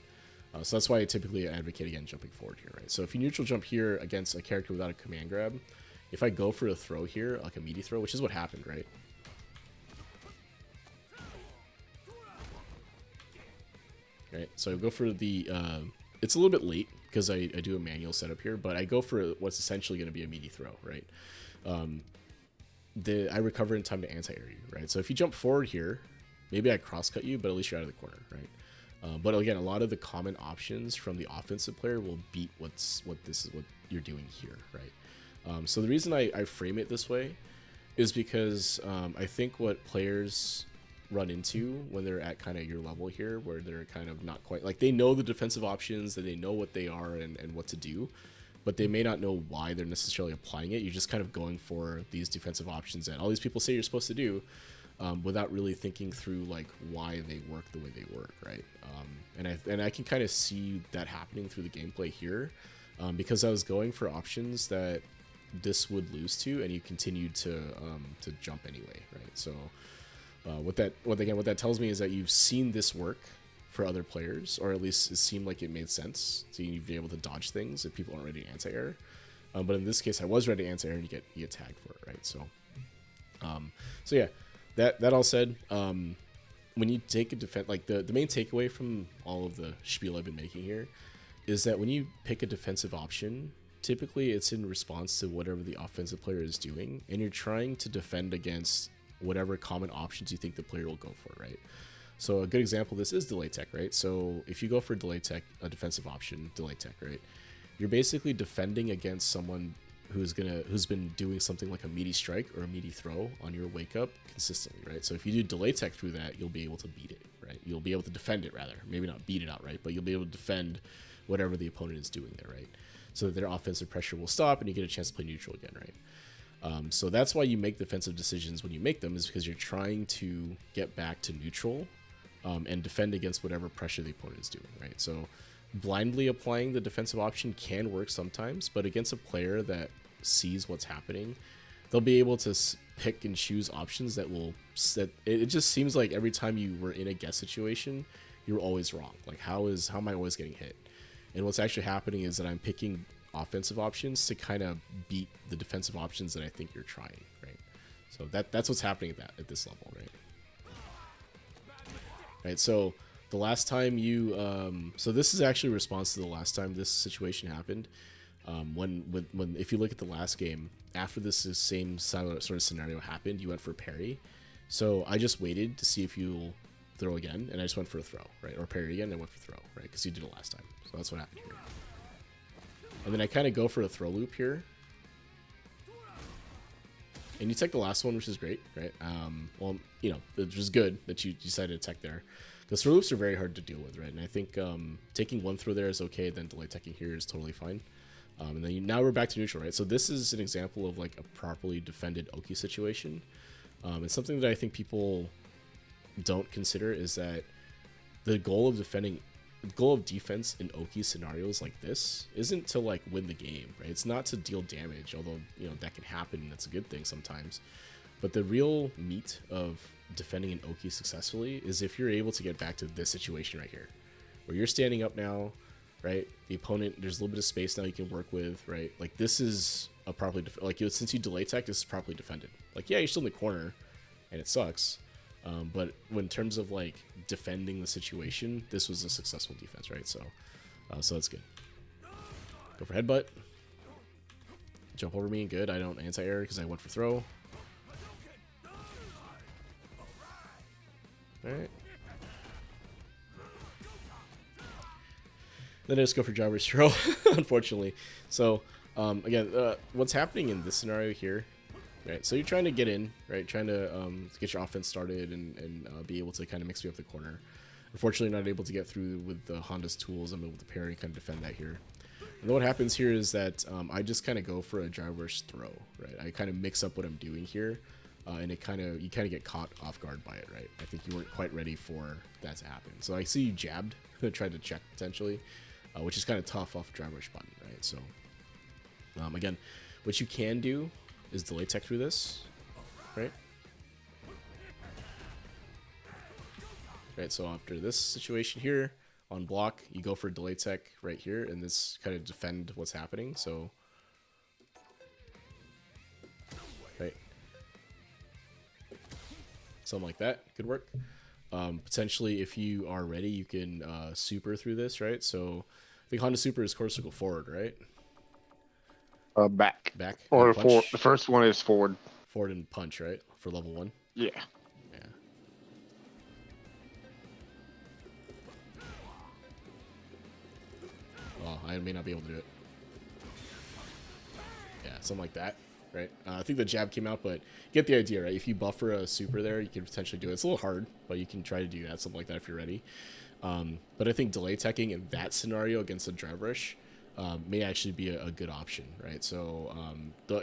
So that's why I typically advocate again jumping forward here, right? So if you neutral jump here against a character without a command grab, if I go for a throw here, like a meaty throw, which is what happened, right? Right, so I go for the, it's a little bit late because I do a manual setup here, but I go for what's essentially going to be a meaty throw, right? I recover in time to anti-air you, right? So if you jump forward here, maybe I cross-cut you, but at least you're out of the corner, right? But again, a lot of the common options from the offensive player will beat what you're doing here, right? So the reason I frame it this way is because I think what players run into when they're at kind of your level here, where they're kind of not quite, like they know the defensive options, that they know what they are and what to do, but they may not know why they're necessarily applying it. You're just kind of going for these defensive options that all these people say you're supposed to do, without really thinking through like why they work the way they work, right? And I can kind of see that happening through the gameplay here, because I was going for options that this would lose to, and you continued to jump anyway, right? So what that tells me is that you've seen this work for other players, or at least it seemed like it made sense. So you'd be able to dodge things if people aren't ready to anti-air. But in this case, I was ready to anti-air, and you get tagged for it, right? So, so yeah, that all said, when you take a defense, like the main takeaway from all of the spiel I've been making here is that when you pick a defensive option, typically it's in response to whatever the offensive player is doing, and you're trying to defend against whatever common options you think the player will go for, right? So a good example of this is delay tech, right? So if you go for delay tech, a defensive option, delay tech, right? You're basically defending against someone who's been doing something like a meaty strike or a meaty throw on your wake up consistently, right? So if you do delay tech through that, you'll be able to beat it, right? You'll be able to defend it rather, maybe not beat it outright, but you'll be able to defend whatever the opponent is doing there, right? So that their offensive pressure will stop and you get a chance to play neutral again, right? So that's why you make defensive decisions when you make them, is because you're trying to get back to neutral and defend against whatever pressure the opponent is doing, right? So blindly applying the defensive option can work sometimes, but against a player that sees what's happening, they'll be able to pick and choose options that will set. It just seems like every time you were in a guess situation, you were always wrong. Like how am I always getting hit? And what's actually happening is that I'm picking offensive options to kind of beat the defensive options that I think you're trying, right? So that's what's happening at this level, right? Right. So the last time you, so this is actually a response to the last time this situation happened. When if you look at the last game after this same sort of scenario happened, you went for parry. So I just waited to see if you'll throw again, and I just went for a throw, right? Or parry again, and I went for throw, right? Because you did it last time. So that's what happened here. And then I kind of go for a throw loop here. And you tech the last one, which is great, right? Well, you know, it was good that you decided to tech there. Because throw loops are very hard to deal with, right? And I think taking one throw there is okay, then delay teching here is totally fine. And then now we're back to neutral, right? So this is an example of like a properly defended Oki situation. And something that I think people don't consider is that the goal of defense in Oki scenarios like this isn't to like win the game, right? It's not to deal damage, although you know that can happen and that's a good thing sometimes. But the real meat of defending an Oki successfully is if you're able to get back to this situation right here, where you're standing up now, right? The opponent, there's a little bit of space now you can work with, right? Like this is a properly since you delay tech, this is properly defended. Like yeah, you're still in the corner, and it sucks. But in terms of like defending the situation, this was a successful defense, right? So that's good. Go for headbutt. Jump over me, good. I don't anti-air because I went for throw. All right. Then I just go for driver's throw, unfortunately. So again, what's happening in this scenario here? Right, so you're trying to get in, right? Trying to get your offense started and be able to kind of mix me up the corner. Unfortunately, not able to get through with the Honda's tools. I'm able to parry, kind of defend that here. And then what happens here is that I just kind of go for a driver's throw, right? I kind of mix up what I'm doing here, and you kind of get caught off guard by it, right? I think you weren't quite ready for that to happen. So I see you jabbed, tried to check potentially, which is kind of tough off a driver's button, right? So again, what you can do is delay tech through this, right? Right, so after this situation here, on block, you go for delay tech right here, and this kind of defend what's happening, so... Right. Something like that could work. Potentially, if you are ready, you can super through this, right? So, I think Honda Super is quarter circle forward, right? Back. Back. Or forward. The first one is forward. Forward and punch, right? For level 1? Yeah. Yeah. Well, I may not be able to do it. Yeah, something like that, right? I think the jab came out, but you get the idea, right? If you buffer a super there, you can potentially do it. It's a little hard, but you can try to do that, something like that if you're ready. But I think delay teching in that scenario against a drive rush may actually be a good option, right? So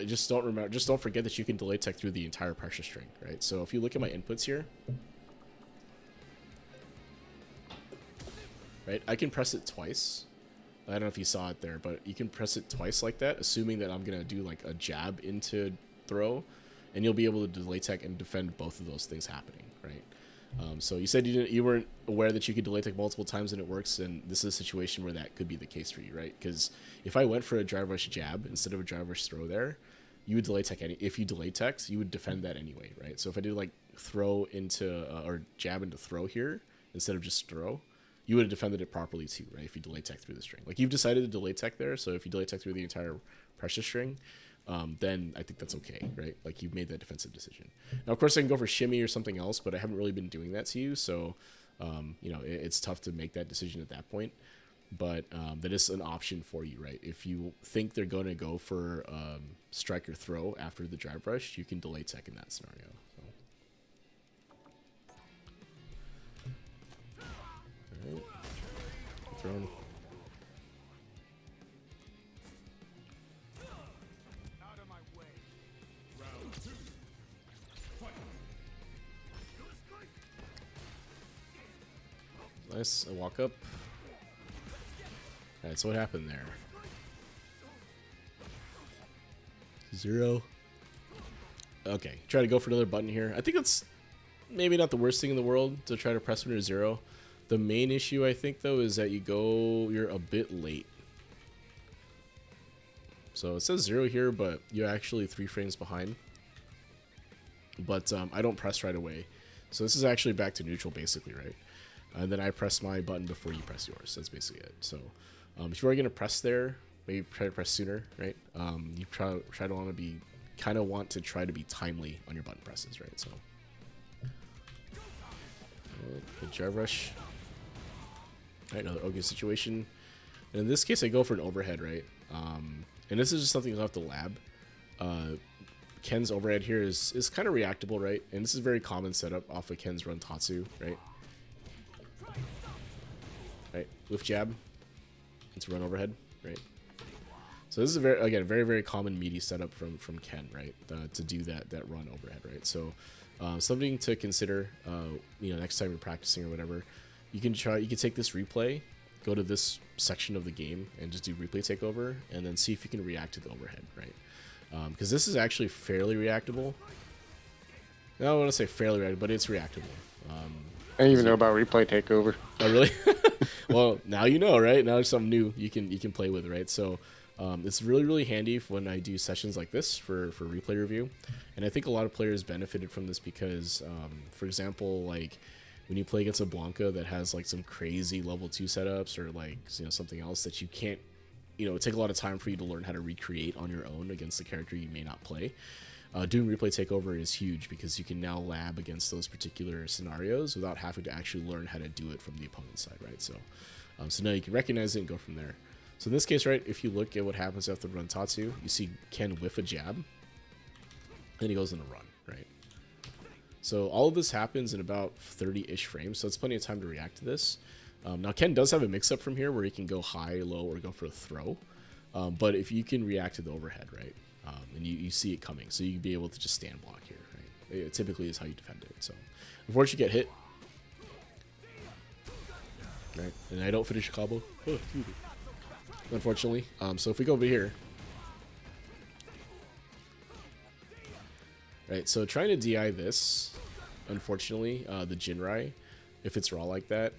just don't forget that you can delay tech through the entire pressure string, right? So if you look at my inputs here, right, I can press it twice. I don't know if you saw it there, but you can press it twice like that, assuming that I'm gonna do like a jab into throw, and you'll be able to delay tech and defend both of those things happening, right? So you said you weren't aware that you could delay tech multiple times and it works, and this is a situation where that could be the case for you, right? Because if I went for a drive rush jab instead of a drive rush throw there, you would delay tech if you delay tech, you would defend that anyway, right? So if I did like throw into or jab into throw here instead of just throw, you would have defended it properly too, right? If you delay tech through the string, like you've decided to delay tech there, so if you delay tech through the entire pressure string, then I think that's okay, right? Like you've made that defensive decision. Now, of course, I can go for shimmy or something else, but I haven't really been doing that to you, so you know, it's tough to make that decision at that point. But that is an option for you, right? If you think they're going to go for strike or throw after the drive rush, you can delay tech in that scenario. So. All right. Thrown. Nice. I walk up. Alright, so what happened there? 0. Okay, try to go for another button here. I think that's maybe not the worst thing in the world to try to press when you're 0. The main issue, I think, though, is that you're a bit late. So it says 0 here, but you're actually 3 frames behind. But I don't press right away. So this is actually back to neutral, basically, right? And then I press my button before you press yours. That's basically it. So if you are going to press there, maybe try to press sooner, right? You try to want to try to be timely on your button presses, right? So good drive rush. All right, another okay situation. And in this case, I go for an overhead, right? And this is just something you'll have to lab. Ken's overhead here is kind of reactable, right? And this is a very common setup off of Ken's run Tatsu, right? Right, whiff jab into run overhead, right? So this is a very very common meaty setup from Ken, right? To do that run overhead, right? So something to consider, you know, next time you're practicing or whatever, you can take this replay, go to this section of the game and just do replay takeover, and then see if you can react to the overhead, right? Because this is actually fairly reactable. I don't want to say fairly reactable, but it's reactable. I didn't even know about replay takeover. Oh, really? Well, now you know, right? Now there's something new you can play with, right? So it's really, really handy when I do sessions like this for replay review. And I think a lot of players benefited from this because, for example, like when you play against a Blanca that has like some crazy level 2 setups or like, you know, something else that you can't, you know, it take a lot of time for you to learn how to recreate on your own against the character you may not play. Doing replay takeover is huge because you can now lab against those particular scenarios without having to actually learn how to do it from the opponent's side, right? So, so now you can recognize it and go from there. So in this case, right, if you look at what happens after run Tatsu, you see Ken whiff a jab, and he goes in a run, right? So all of this happens in about 30-ish frames, so it's plenty of time to react to this. Now Ken does have a mix-up from here where he can go high, low, or go for a throw, but if you can react to the overhead, right? And you see it coming, so you can be able to just stand block here, right? It typically is how you defend it. So, unfortunately, you get hit, right? And I don't finish a combo, unfortunately. So if we go over here, right? So trying to DI this, unfortunately, the Jinrai, if it's raw like that,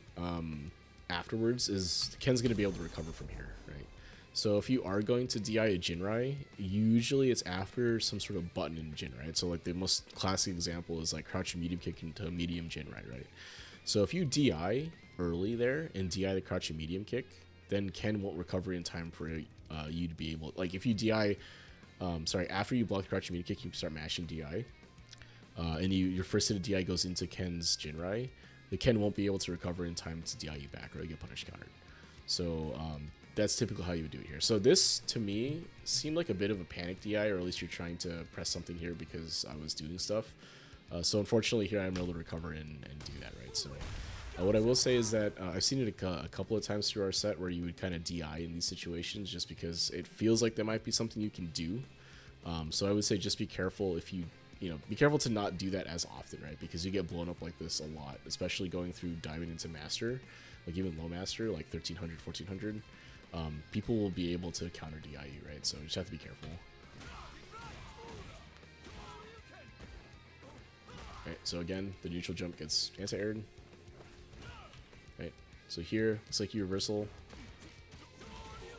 afterwards Ken's gonna be able to recover from here, right? So if you are going to DI a Jinrai, usually it's after some sort of button in Jin, right? So like the most classic example is like crouching medium kick into medium Jinrai, right? So if you DI early there and DI the crouching medium kick, then Ken won't recover in time for you to be able, like if you DI, after you block the crouching medium kick, you start mashing DI, and your first hit of DI goes into Ken's Jinrai, the Ken won't be able to recover in time to DI you back or get punish countered. So that's typically how you would do it here. So this, to me, seemed like a bit of a panic DI, or at least you're trying to press something here because I was doing stuff. So unfortunately here I'm able to recover and do that, right? So what I will say is that I've seen it a couple of times through our set where you would kind of DI in these situations just because it feels like there might be something you can do. So I would say just be careful if you be careful to not do that as often, right? Because you get blown up like this a lot, especially going through diving into master, like even low master, like 1300, 1400. People will be able to counter DI you, right? So you just have to be careful. Right, so again, the neutral jump gets anti-aired. Right, so here, looks like you reversal.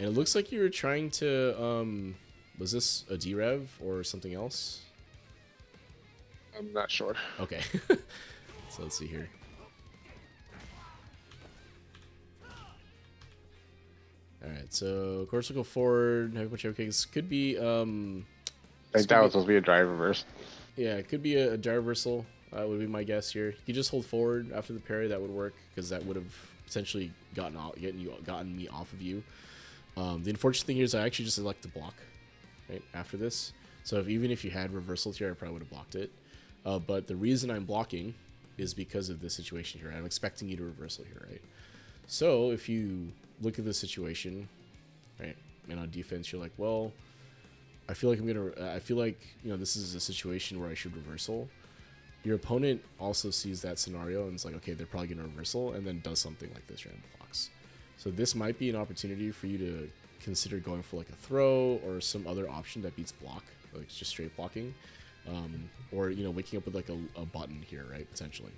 And it looks like you were trying to, was this a D-Rev or something else? I'm not sure. Okay, so let's see here. All right, so of course we'll go forward. Heavy punch, heavy kicks. Could be this Like could that was be supposed to be a drive reverse. yeah, it could be a gyro reversal. Would be my guess here. You could just hold forward after the parry. That would work because that would have potentially gotten me off of you. The unfortunate thing here is I actually just elect to block right after this. So even if you had reversals here, I probably would have blocked it. But the reason I'm blocking is because of this situation here. I'm expecting you to reversal here, right? So if you look at the situation, right, and on defense, you're like, well, I feel like this is a situation where I should reversal. Your opponent also sees that scenario and it's like, okay, they're probably going to reversal, and then does something like this random blocks. So this might be an opportunity for you to consider going for like a throw or some other option that beats block, like just straight blocking, or waking up with like a button here, right, potentially.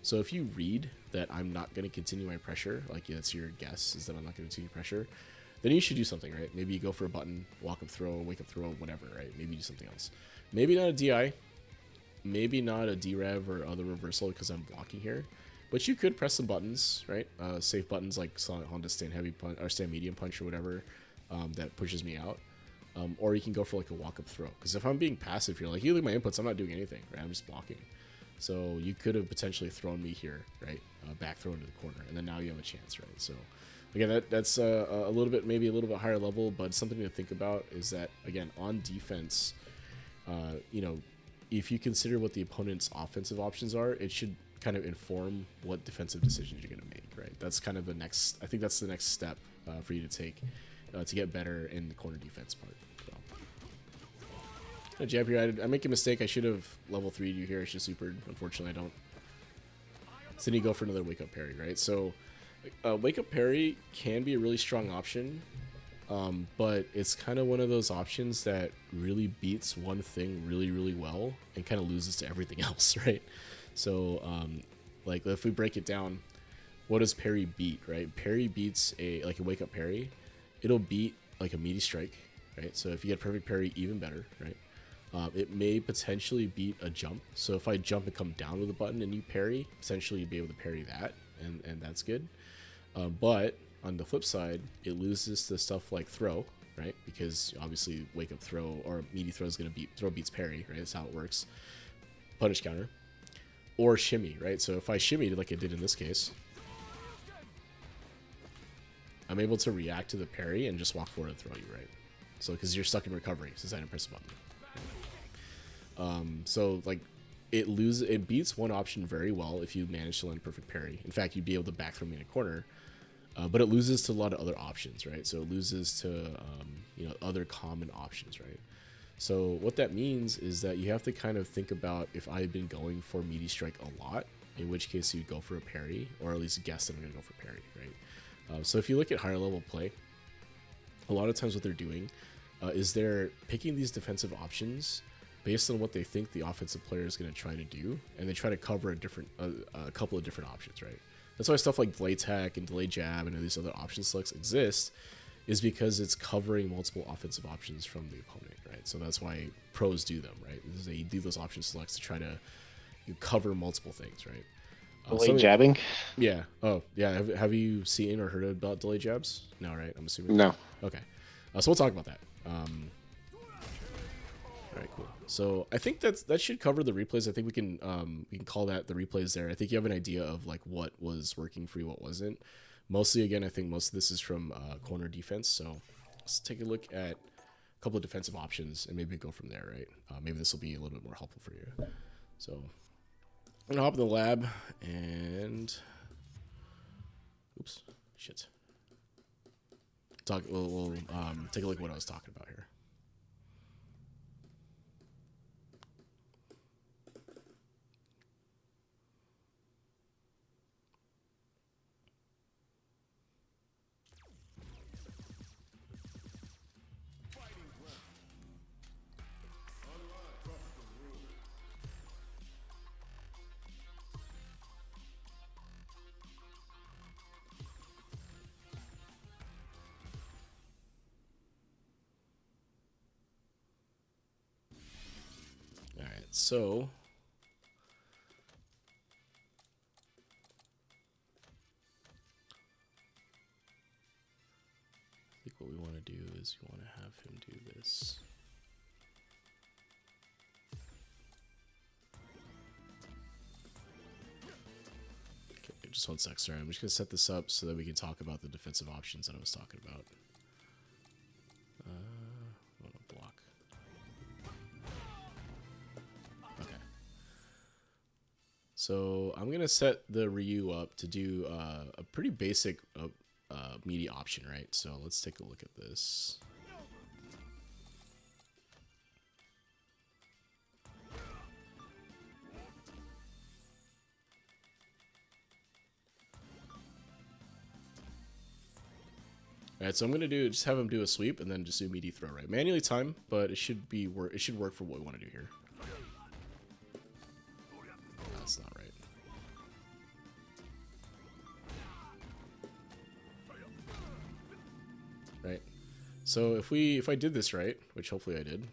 So if you read that I'm not going to continue my pressure, like that's your guess is that I'm not going to continue pressure, then you should do something, right? Maybe you go for a button, walk up throw, wake up throw, whatever, right? Maybe do something else. Maybe not a DI, maybe not a D-Rev or other reversal because I'm blocking here, but you could press some buttons, right? Safe buttons like Honda stand heavy punch or stand medium punch or whatever that pushes me out. Or you can go for like a walk-up throw. Because if I'm being passive here, like you look at my inputs, I'm not doing anything, right? I'm just blocking. So you could have potentially thrown me here, right? Back throw into the corner, and then now you have a chance, right? So again, that's a little bit, maybe a little bit higher level, but something to think about is that, again, on defense, if you consider what the opponent's offensive options are, it should kind of inform what defensive decisions you're going to make, right? That's kind of the next, I think that's the next step for you to take to get better in the corner defense part. So, jab here, I make a mistake. I should have level 3'd you here. I should have supered. Unfortunately, I don't. So then you go for another wake up parry, right? So wake up parry can be a really strong option, but it's kind of one of those options that really beats one thing really, really well and kind of loses to everything else, right? So, like if we break it down, what does parry beat, right? Parry beats a wake up parry. It'll beat like a meaty strike, right? So if you get perfect parry, even better, right? It may potentially beat a jump. So if I jump and come down with a button and you parry, potentially you'd be able to parry that, and that's good. But on the flip side, it loses to stuff like throw, right? Because obviously wake up throw or meaty throw is going to beat throw beats parry, right? That's how it works. Punish counter or shimmy, right? So if I shimmied like I did in this case, I'm able to react to the parry and just walk forward and throw you, right? So because you're stuck in recovery since I didn't press a button. So like it beats one option very well if you manage to land perfect parry. In fact, you'd be able to back throw me in a corner, but it loses to a lot of other options, right? So it loses to other common options, right? So what that means is that you have to kind of think about if I had been going for meaty strike a lot, in which case you'd go for a parry, or at least guess that I'm going to go for parry, right? So if you look at higher level play, a lot of times what they're doing is they're picking these defensive options based on what they think the offensive player is going to try to do, and they try to cover a couple of different options, right? That's why stuff like delay tech and delay jab and these other option selects exist, is because it's covering multiple offensive options from the opponent, right? So that's why pros do them, right? They do those option selects to try to cover multiple things, right? Delay jabbing? Yeah. Oh, yeah. Have you seen or heard about delay jabs? No, right? I'm assuming. No. Okay. So we'll talk about that. All right, cool. So I think that should cover the replays. I think we can call that the replays there. I think you have an idea of like what was working for you, what wasn't. Mostly, again, I think most of this is from corner defense. So let's take a look at a couple of defensive options and maybe go from there, right? Maybe this will be a little bit more helpful for you. So I'm gonna hop in the lab and oops, shit. We'll take a look at what I was talking about here. All right, so think what we want to do is we want to have him do this. Okay, just 1 sec. Sorry, I'm just gonna set this up so that we can talk about the defensive options that I was talking about. I want to block. Okay. So I'm gonna set the Ryu up to do a pretty basic meaty option, right? So let's take a look at this. Alright, so I'm gonna just have him do a sweep and then just do a meaty throw, right? Manually time, but it should work for what we want to do here. That's not right. Right. So if I did this right, which hopefully I did.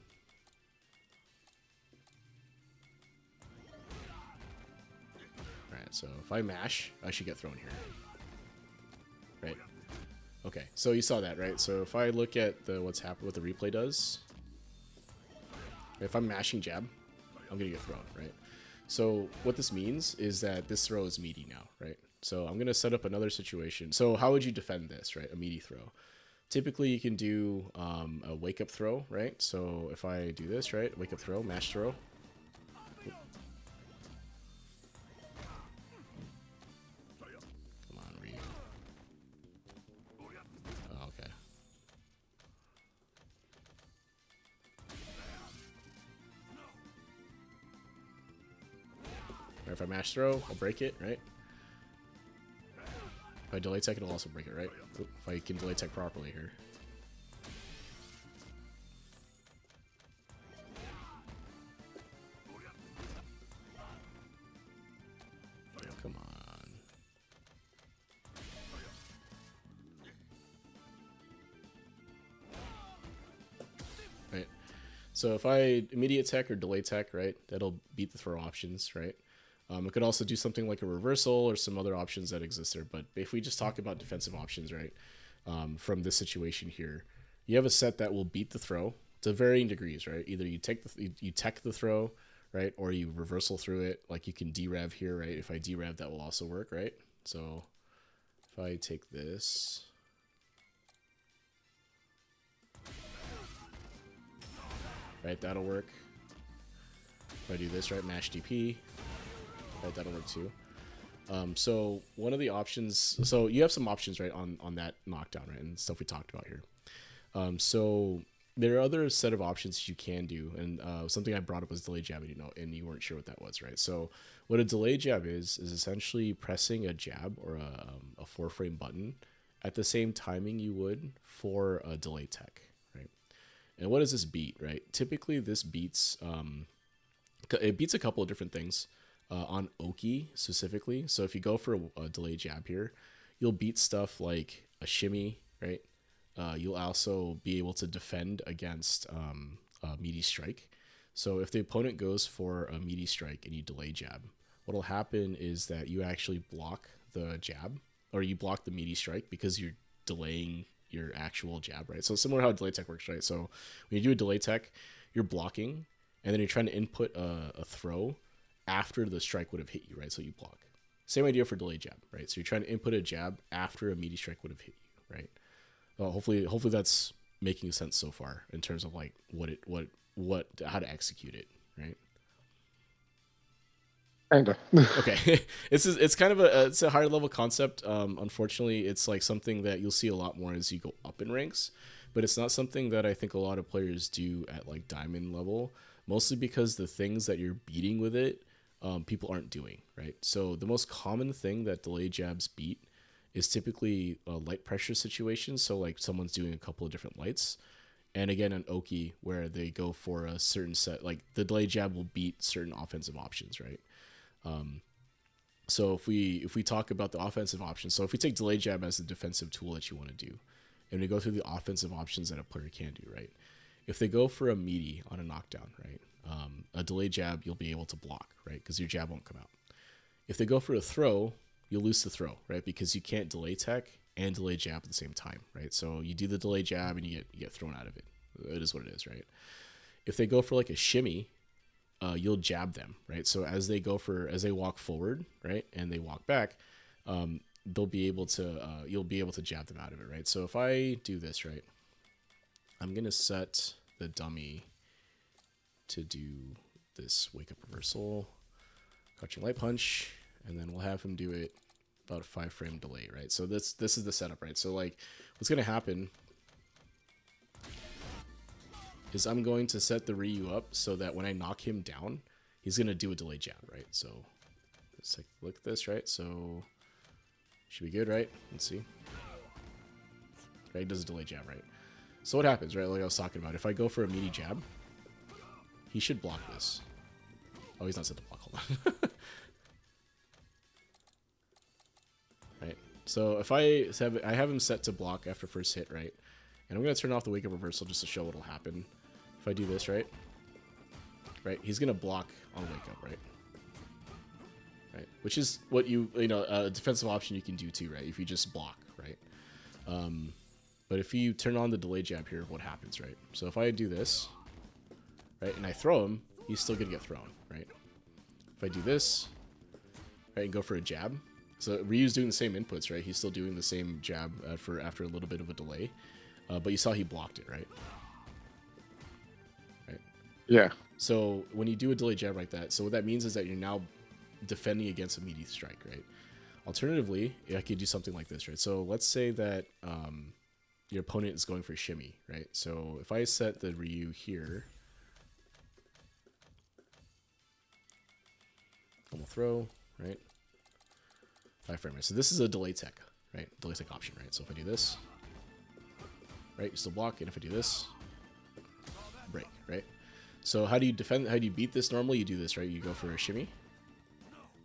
Alright, so if I mash, I should get thrown here. Right. Okay, so you saw that, right? So if I look at what's happened, what the replay does, if I'm mashing jab, I'm gonna get thrown, right? So what this means is that this throw is meaty now, right? So I'm gonna set up another situation. So how would you defend this, right? A meaty throw. Typically, you can do a wake up throw, right? So if I do this, right, wake up throw, mash throw. Or if I mash throw, I'll break it, right? If I delay tech, it'll also break it, right? Oop, if I can delay tech properly here. Oh, come on. Right. So if I immediate tech or delay tech, right, that'll beat the throw options, right? It could also do something like a reversal or some other options that exist there. But if we just talk about defensive options, right, from this situation here, you have a set that will beat the throw to varying degrees, right? Either you take you tech the throw, right, or you reversal through it. Like you can derev here, right? If I derev, that will also work, right? So if I take this, right, that'll work. If I do this, right, mash DP. Right, that'll work too. So one of the options, so you have some options, right, on that knockdown, right, and stuff we talked about here. So there are other set of options you can do, and something I brought up was delay jab, and you weren't sure what that was, right? So what a delay jab is essentially pressing a jab or a 4-frame button at the same timing you would for a delay tech, right? And what does this beat, right? Typically, this beats it beats a couple of different things. On Oki specifically. So if you go for a delay jab here, you'll beat stuff like a shimmy, right? You'll also be able to defend against a meaty strike. So if the opponent goes for a meaty strike and you delay jab, what'll happen is that you actually block the jab, or you block the meaty strike because you're delaying your actual jab, right? So similar to how delay tech works, right? So when you do a delay tech, you're blocking, and then you're trying to input a throw after the strike would have hit you, right? So you block. Same idea for delay jab, right? So you're trying to input a jab after a meaty strike would have hit you, right? Well, hopefully that's making sense so far in terms of like how to execute it, right? Kinda. Okay, it's kind of it's a higher level concept. Unfortunately, it's like something that you'll see a lot more as you go up in ranks, but it's not something that I think a lot of players do at like diamond level, mostly because the things that you're beating with it, people aren't doing, right? So the most common thing that delay jabs beat is typically light pressure situations. So like someone's doing a couple of different lights, and again an Oki where they go for a certain set, like the delay jab will beat certain offensive options, right? So if we talk about the offensive options, so if we take delay jab as the defensive tool that you want to do, and we go through the offensive options that a player can do, right? If they go for a meaty on a knockdown, right? A delay jab, you'll be able to block, right? Because your jab won't come out. If they go for a throw, you'll lose the throw, right? Because you can't delay tech and delay jab at the same time, right? So you do the delay jab and you get thrown out of it. It is what it is, right? If they go for like a shimmy, you'll jab them, right? So as they walk forward, right, and they walk back, they'll be able to you'll be able to jab them out of it, right? So if I do this, right, I'm gonna set the dummy to do this wake up reversal, crouching light punch, and then we'll have him do it about a 5-frame delay, right? So this is the setup, right? So like what's gonna happen is I'm going to set the Ryu up so that when I knock him down, he's gonna do a delay jab, right? So let's take a look at this, right? So should be good, right? Let's see. Right, he does a delay jab, right? So what happens, right? Like I was talking about, if I go for a meaty jab, he should block this. Oh, he's not set to block. Hold on. Right. So if I have him set to block after first hit, right? And I'm gonna turn off the wake up reversal just to show what'll happen. If I do this, right? Right, he's gonna block on wake up, right? Right, which is what a defensive option you can do too, right? If you just block, right? But if you turn on the delay jab here, what happens, right? So if I do this, right, and I throw him, he's still gonna get thrown, right? If I do this, right, and go for a jab, so Ryu's doing the same inputs, right? He's still doing the same jab after a little bit of a delay, but you saw he blocked it, right? Right. Yeah. So when you do a delay jab like that, so what that means is that you're now defending against a meaty strike, right? Alternatively, I could do something like this, right? So let's say that your opponent is going for a shimmy, right? So if I set the Ryu here, normal throw, right? 5-frame, right? So this is a delay tech, right? Delay tech option, right? So if I do this, right, you still block, and if I do this, break, right? So how do you defend? How do you beat this normally? You do this, right? You go for a shimmy,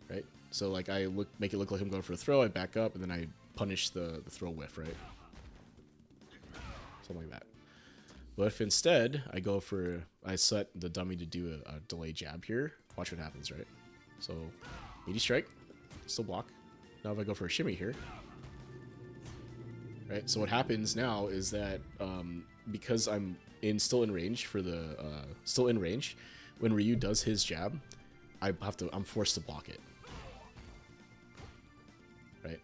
right? So like make it look like I'm going for a throw, I back up, and then I punish the throw whiff, right? Something like that. But if instead I set the dummy to do a delay jab here, watch what happens, right? So meaty strike, still block. Now if I go for a shimmy here, right? So what happens now is that because I'm still in range when Ryu does his jab, I'm forced to block it. Right?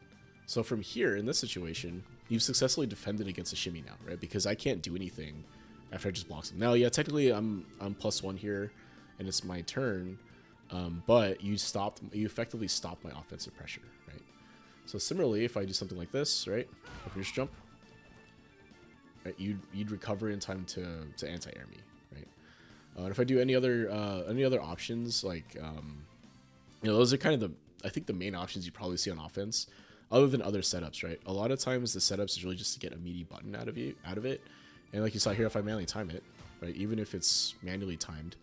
So from here in this situation, you've successfully defended against a shimmy now, right? Because I can't do anything after I just block him. Now, yeah, technically I'm +1 here and it's my turn. But you effectively stopped my offensive pressure, right? So similarly, if I do something like this, right, finish jump, right, you'd recover in time to anti-air me, right? And if I do any other options, like those are kind of I think the main options you probably see on offense, other than other setups, right? A lot of times the setups is really just to get a meaty button out of it, and like you saw here, if I manually time it, right, even if it's manually timed,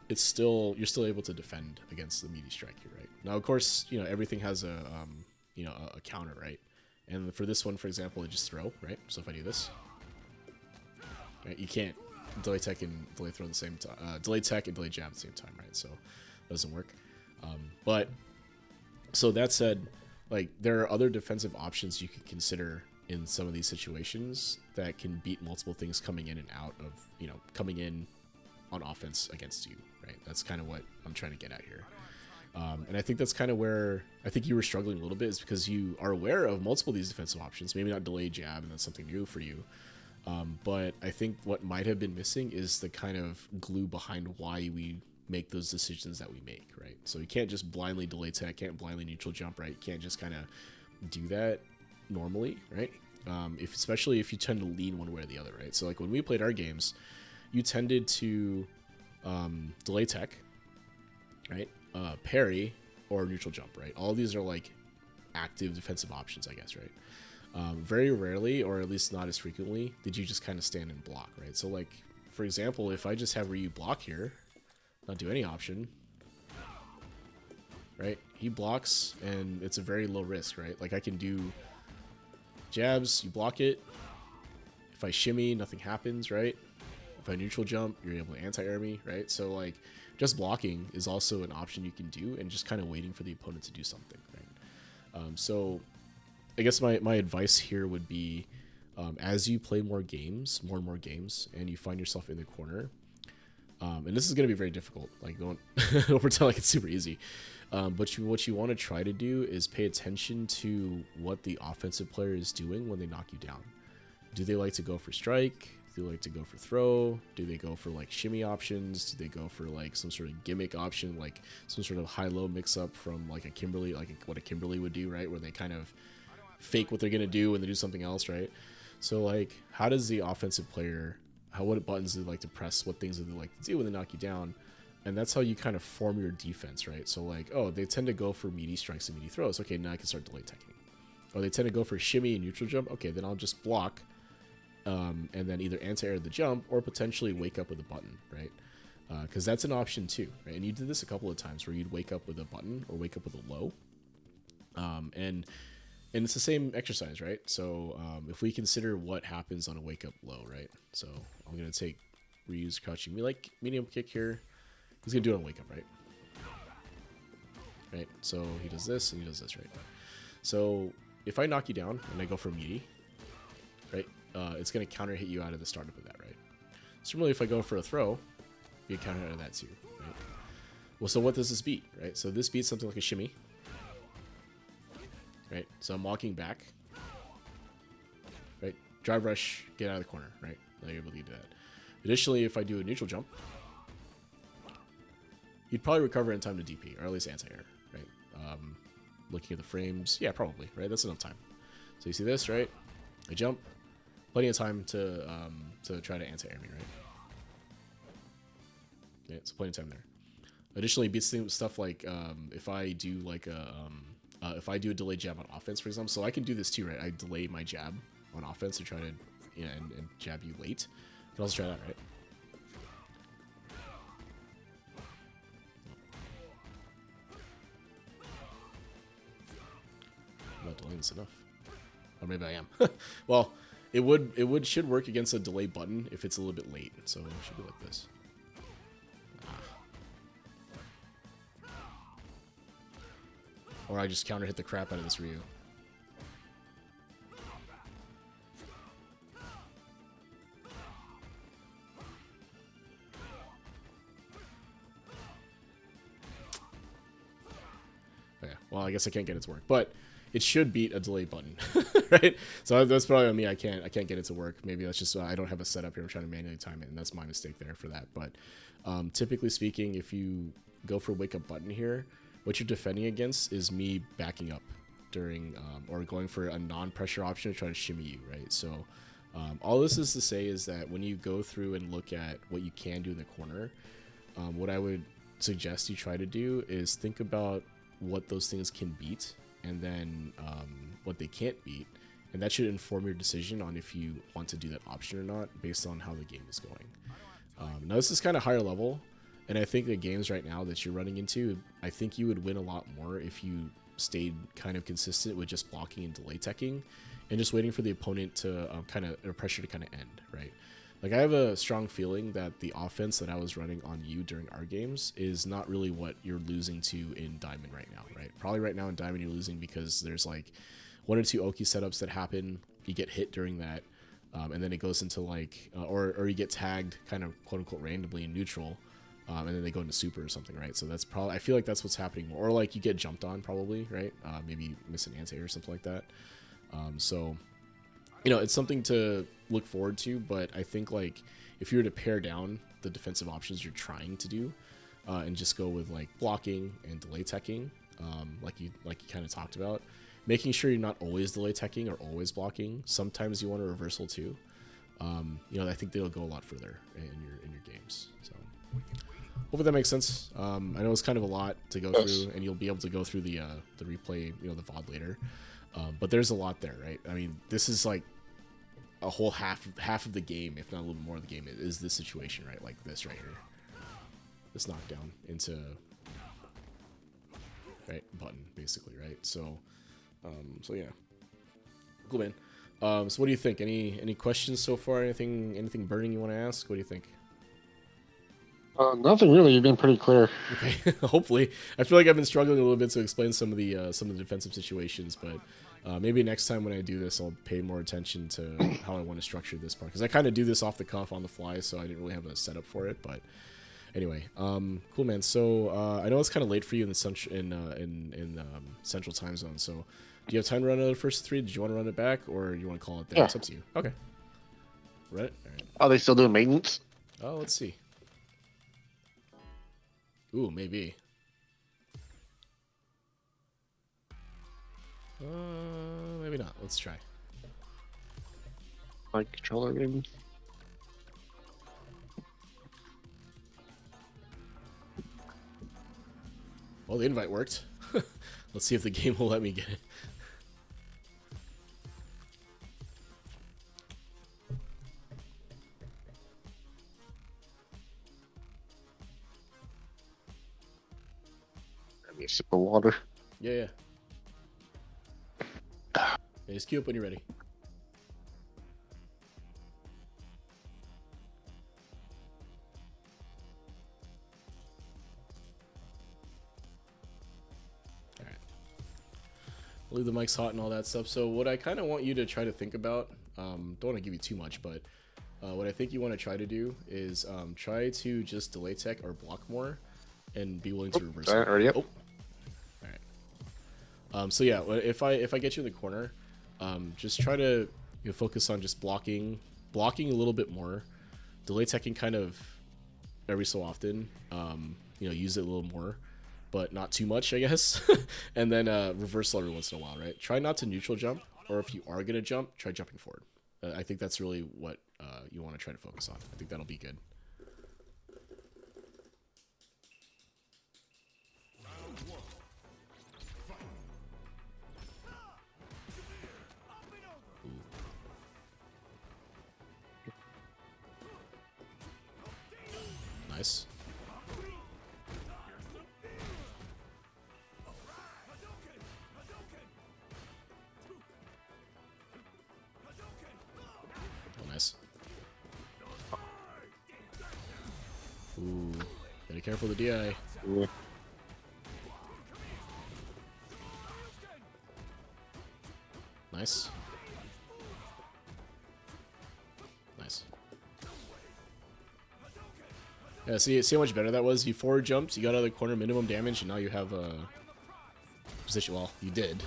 you're still able to defend against the meaty strike here, right? Now, of course, everything has a counter, right? And for this one, for example, I just throw, right? So if I do this, right, you can't delay tech and delay throw at the same time, delay tech and delay jab at the same time, right? So it doesn't work. But so that said, like there are other defensive options you could consider in some of these situations that can beat multiple things coming in and out of, coming in on offense against you, right? That's kind of what I'm trying to get at here. And I think that's kind of where I think you were struggling a little bit, is because you are aware of multiple of these defensive options, maybe not delay jab, and that's something new for you. But I think what might have been missing is the kind of glue behind why we make those decisions that we make, right? So you can't just blindly delay tech, can't blindly neutral jump, right? You can't just kind of do that normally, right? Especially if you tend to lean one way or the other, right? So like when we played our games, you tended to delay tech, right? Parry or neutral jump, right? All these are like active defensive options, I guess, right? Very rarely, or at least not as frequently, did you just kind of stand and block, right? So like, for example, if I just have Ryu block here, not do any option, right? He blocks and it's a very low risk, right? Like I can do jabs, you block it. If I shimmy, nothing happens, right? If I neutral jump, you're able to anti-air me, right? So like just blocking is also an option you can do, and just kind of waiting for the opponent to do something, right? So I guess my advice here would be, as you play more and more games, and you find yourself in the corner, and this is going to be very difficult. Like, don't pretend like it's super easy. But what you want to try to do is pay attention to what the offensive player is doing when they knock you down. Do they like to go for strike? Do they like to go for throw? Do they go for like shimmy options? Do they go for like some sort of gimmick option, like some sort of high-low mix-up from like a Kimberly, like what a Kimberly would do, right? Where they kind of fake what they're gonna do and they do something else, right? So like, how does the offensive player, what buttons do they like to press? What things do they like to do when they knock you down? And that's how you kind of form your defense, right? So like, oh, they tend to go for meaty strikes and meaty throws. Okay, now I can start delay teching. Or they tend to go for shimmy and neutral jump. Okay, then I'll just block, and then either anti-air the jump or potentially wake up with a button, right? Because that's an option too, right? And you did this a couple of times where you'd wake up with a button or wake up with a low. And it's the same exercise, right? So if we consider what happens on a wake up low, right? So I'm going to take Ryu's crouching like medium kick here. He's going to do it on wake up, right? Right. So he does this and he does this, right? So if I knock you down and I go for meaty, right? It's going to counter hit you out of the startup of that, right? Similarly, if I go for a throw, you counter out of that too, right? Well, so what does this beat, right? So this beats something like a shimmy, right? So I'm walking back, right? Drive rush, get out of the corner, right? Like, able to do that. Additionally, if I do a neutral jump, you'd probably recover in time to DP, or at least anti-air, right? Looking at the frames, yeah, probably, right? That's enough time. So you see this, right? I jump, plenty of time to try to anti-air me, right? Yeah, it's plenty of time there. Additionally, beats stuff like if I do like if I do a delay jab on offense, for example, so I can do this too, right? I delay my jab on offense to try to, you know, and jab you late. You can also try that, right? I'm not delaying this enough, or maybe I am. Well, should work against a delay button if it's a little bit late, so it should be like this. Or I just counter hit the crap out of this Ryu. Okay, well, I guess I can't get it to work, but it should beat a delay button, right? So that's probably on me. I can't get it to work. Maybe that's just I don't have a setup here. I'm trying to manually time it, and that's my mistake there for that. But typically speaking, if you go for wake up button here, what you're defending against is me backing up during or going for a non-pressure option to try to shimmy you, right? So all this is to say is that when you go through and look at what you can do in the corner, what I would suggest you try to do is think about what those things can beat and then what they can't beat, and that should inform your decision on if you want to do that option or not based on how the game is going. Now this is kind of higher level, and I think the games right now that you're running into, I think you would win a lot more if you stayed kind of consistent with just blocking and delay teching and just waiting for the opponent to pressure to kind of end, right? Like, I have a strong feeling that the offense that I was running on you during our games is not really what you're losing to in Diamond right now, right? Probably right now in Diamond you're losing because there's like one or two Oki setups that happen, you get hit during that, and then it goes into like, or you get tagged kind of quote-unquote randomly in neutral, and then they go into super or something, right? So that's probably, I feel like that's what's happening more. Or like you get jumped on probably, right? Maybe miss an anti or something like that. So, you know, it's something to look forward to, but I think like if you were to pare down the defensive options you're trying to do, and just go with like blocking and delay teching, like you kind of talked about, making sure you're not always delay teching or always blocking. Sometimes you want a reversal too. You know, I think they'll go a lot further in your games. So hopefully that makes sense. I know it's kind of a lot to go through, and you'll be able to go through the replay, you know, the VOD later. But there's a lot there, right? I mean, this is like a whole half of the game, if not a little more of the game, is this situation, right? Like this right here, this knockdown into right button, basically, right? So, so yeah, cool, man. So what do you think? Any questions so far? Anything burning you want to ask? What do you think? Nothing really. You've been pretty clear. Okay, hopefully. I feel like I've been struggling a little bit to explain some of the defensive situations, but Maybe next time when I do this, I'll pay more attention to how I want to structure this part, because I kind of do this off the cuff on the fly, so I didn't really have a setup for it. But anyway, cool, man. So I know it's kind of late for you in the central time zone. So do you have time to run another first three? Did you want to run it back, or you want to call it there? Yeah. It's up to you. Okay. Run it. All right. Are they still doing maintenance? Oh, let's see. Ooh, maybe. Maybe not. Let's try. My controller, maybe. Well, the invite worked. Let's see if the game will let me get it. Give me a sip of water. Yeah. Yeah, just queue up when you're ready. Alright. Leave the mics hot and all that stuff. So what I kind of want you to try to think about, don't want to give you too much, but what I think you want to try to do is try to just delay tech or block more and be willing to reverse it. Already up. Oh. Alright. So yeah, if I get you in the corner, just try to focus on just blocking a little bit more, delay teching kind of every so often, use it a little more, but not too much, I guess. And then reversal every once in a while, right? Try not to neutral jump, or if you are gonna jump, try jumping forward. I think that's really what you want to try to focus on. I think that'll be good. Nice. Oh, nice. Ooh, gotta careful with the DI. Yeah. Nice. Nice. Yeah, see how much better that was? You forward jumped, you got out of the corner, minimum damage, and now you have a position. Well, you did.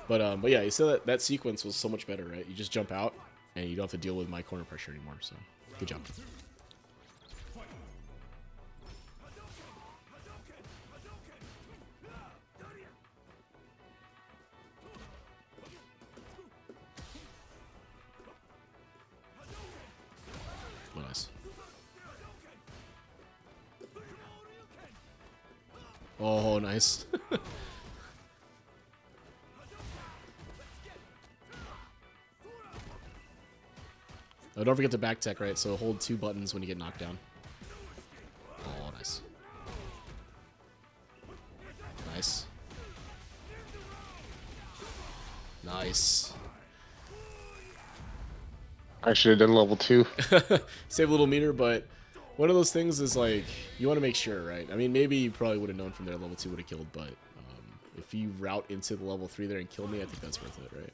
But yeah, you saw that sequence was so much better, right? You just jump out, and you don't have to deal with my corner pressure anymore, so good job. Oh, nice. Oh, nice. Oh, don't forget to back tech, right? So hold 2 buttons when you get knocked down. Oh, nice. Nice. Nice. I should have done level 2. Save a little meter, but one of those things is like, you want to make sure, right? I mean, maybe you probably would have known from there level 2 would have killed, but if you route into the level 3 there and kill me, I think that's worth it, right?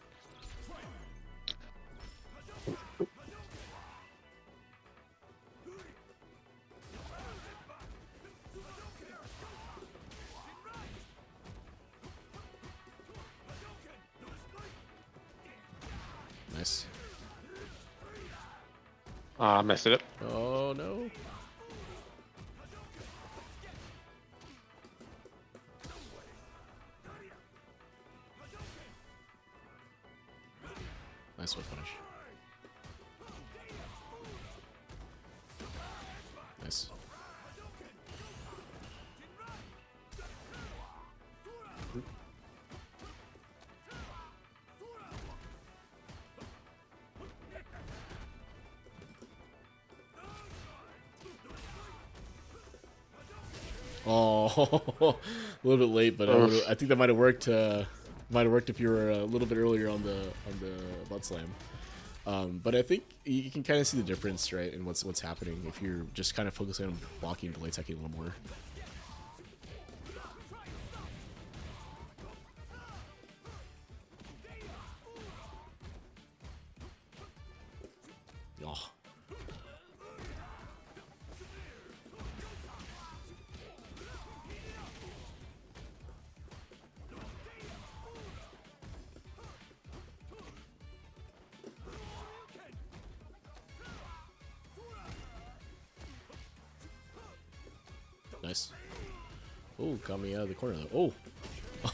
Nice. Ah, messed it up. Oh, no. Nice whip finish. Nice. Oh, a little bit late, but I think that might have worked. Might have worked if you were a little bit earlier on the butt slam. But I think you can kind of see the difference, right, in what's happening if you're just kind of focusing on blocking delay teching a little more. Oh, got me out of the corner though.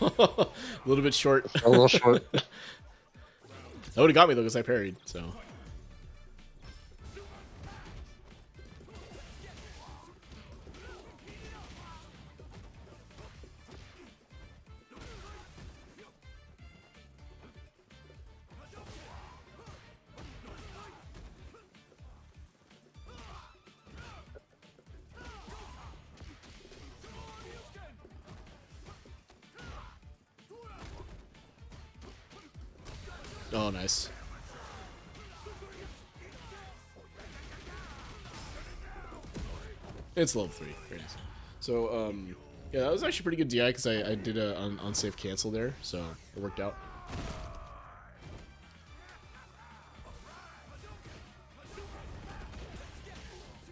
Oh, a little bit short. A little short. That would have got me though because I parried. So. Oh, nice. It's level 3. Very nice. So, yeah, that was actually pretty good DI because I did a unsafe cancel there, so it worked out.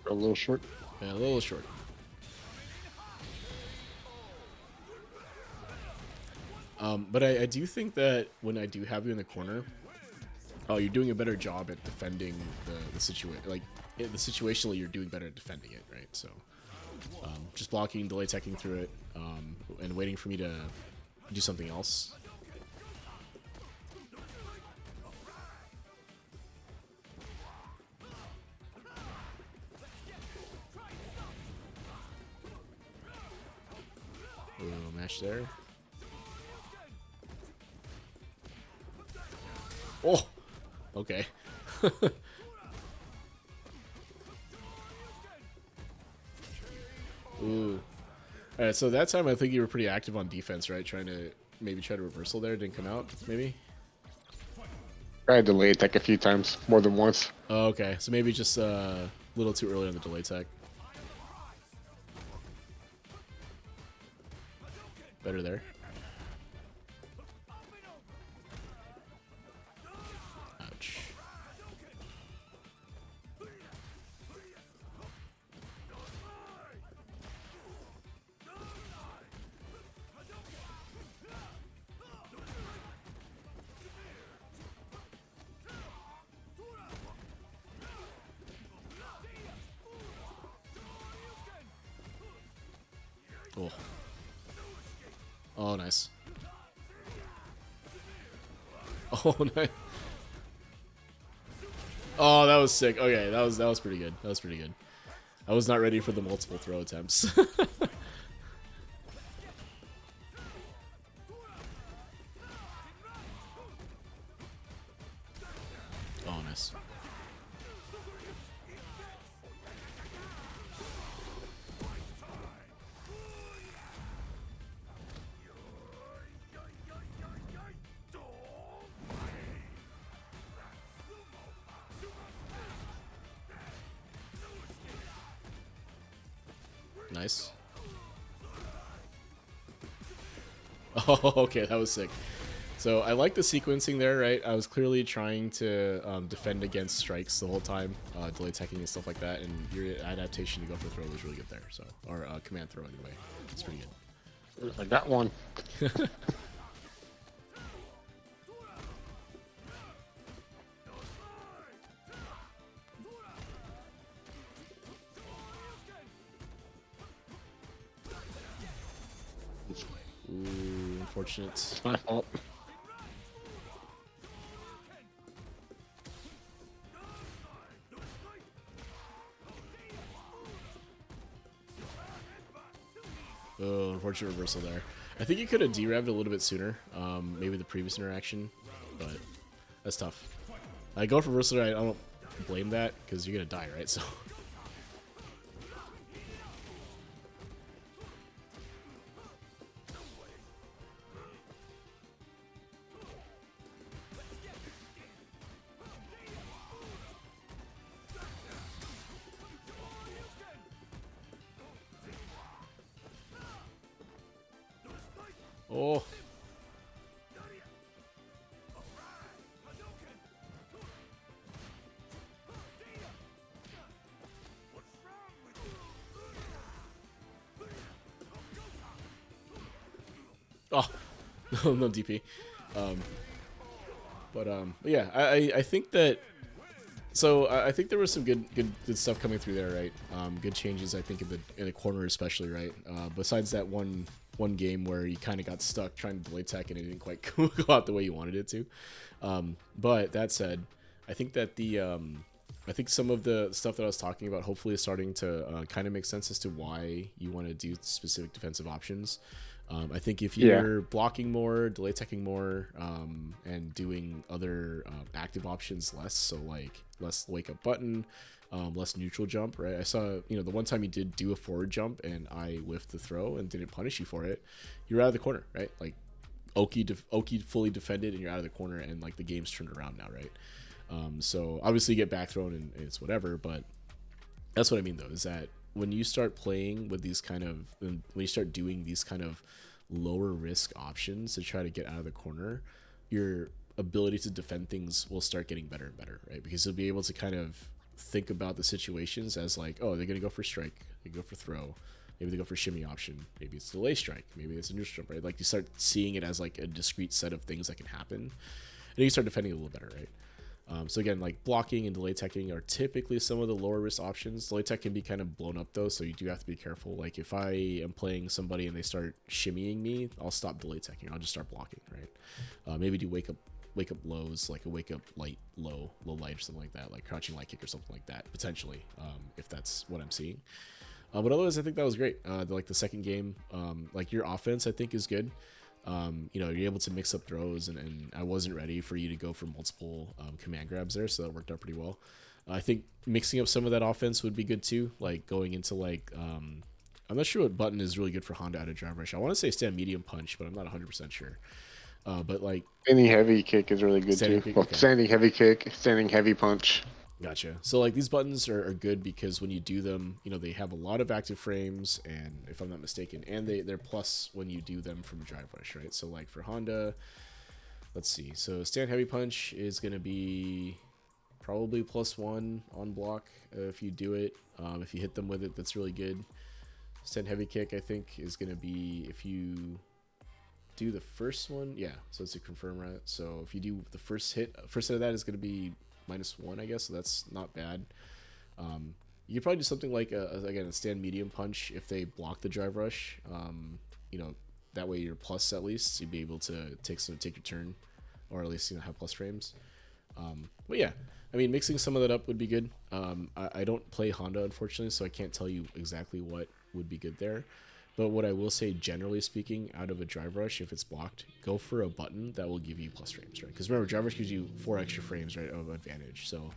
A little short. Yeah, a little short. But I do think that when I do have you in the corner, you're doing a better job at defending the situation. Like, the situationally, you're doing better at defending it, right? So, just blocking, delay teching through it, and waiting for me to do something else. Ooh, match there. Oh, okay. Ooh. All right, so that time I think you were pretty active on defense, right? Trying to maybe try to reversal there. Didn't come out, maybe? I had delayed tech a few times, more than once. Oh, okay, so maybe just a little too early on the delay tech. Better there. Ouch. Oh. Oh, nice. Oh, nice. Oh, that was sick. Okay, that was pretty good. That was pretty good. I was not ready for the multiple throw attempts. Oh, nice. Nice. Oh, okay, that was sick. So I like the sequencing there, right? I was clearly trying to defend against strikes the whole time, delay teching and stuff like that, and your adaptation to go for throw was really good there. So, or command throw anyway. It's pretty good. I got one. Ooh, unfortunate. It's my fault. Oh, unfortunate reversal there. I think you could have derevved a little bit sooner. Maybe the previous interaction, but that's tough. I go for reversal. I don't blame that because you're gonna die, right? So. Oh. Oh. No DP. But yeah, I think that So I think there was some good stuff coming through there, right? Good changes, I think, in the corner especially, right? Besides that one game where you kind of got stuck trying to delay tech and it didn't quite go out the way you wanted it to. But that said, I think that I think some of the stuff that I was talking about hopefully is starting to kind of make sense as to why you want to do specific defensive options. I think if Yeah. you're blocking more, delay teching more, and doing other active options less, so like less wake up button, less neutral jump, right? I saw, the one time you did do a forward jump and I whiffed the throw and didn't punish you for it, you're out of the corner, right? Like Oki fully defended and you're out of the corner and like the game's turned around now, right? So obviously you get back thrown and it's whatever, but that's what I mean though, is that when you start playing with these when you start doing these kind of lower risk options to try to get out of the corner, your ability to defend things will start getting better and better, right? Because you'll be able to kind of think about the situations as like, oh, they're gonna go for strike, they go for throw, maybe they go for shimmy option, maybe it's delay strike, maybe it's a neutral jump, right? Like you start seeing it as like a discrete set of things that can happen, and you start defending a little better, right? So again, like blocking and delay teching are typically some of the lower risk options. Delay tech can be kind of blown up though, so you do have to be careful. Like if I am playing somebody and they start shimmying me, I'll stop delay teching. I'll just start blocking, right? Maybe do wake up lows, like a wake up light low light or something like that, like crouching light kick or something like that, potentially, if that's what I'm seeing. But otherwise, I think that was great. Like the second game, like your offense, I think is good. You're able to mix up throws, and I wasn't ready for you to go for multiple command grabs there, so that worked out pretty well. I think mixing up some of that offense would be good too, like going into like I'm not sure what button is really good for Honda out of drive rush. I want to say stand medium punch, but I'm not 100% sure. But like Standing heavy kick is really good standing too. kick, Well, okay. standing heavy kick, standing heavy punch. Gotcha. So like these buttons are good because when you do them, they have a lot of active frames, and if I'm not mistaken, and they're plus when you do them from drive rush, right? So like for Honda, let's see. So stand heavy punch is gonna be probably +1 on block if you do it. If you hit them with it, that's really good. Stand heavy kick, I think, is gonna be if you do the first one, yeah. So it's a confirm, right? So if you do the first hit of that is gonna be -1, I guess. So that's not bad. You could probably do something like again a stand medium punch if they block the drive rush. You know that way you're plus at least. So you'd be able to take your turn, or at least have plus frames. But yeah, I mean mixing some of that up would be good. I don't play Honda unfortunately, so I can't tell you exactly what would be good there. But what I will say, generally speaking, out of a drive rush, if it's blocked, go for a button that will give you plus frames, right? Because remember, drive rush gives you 4 extra frames, right, of advantage. So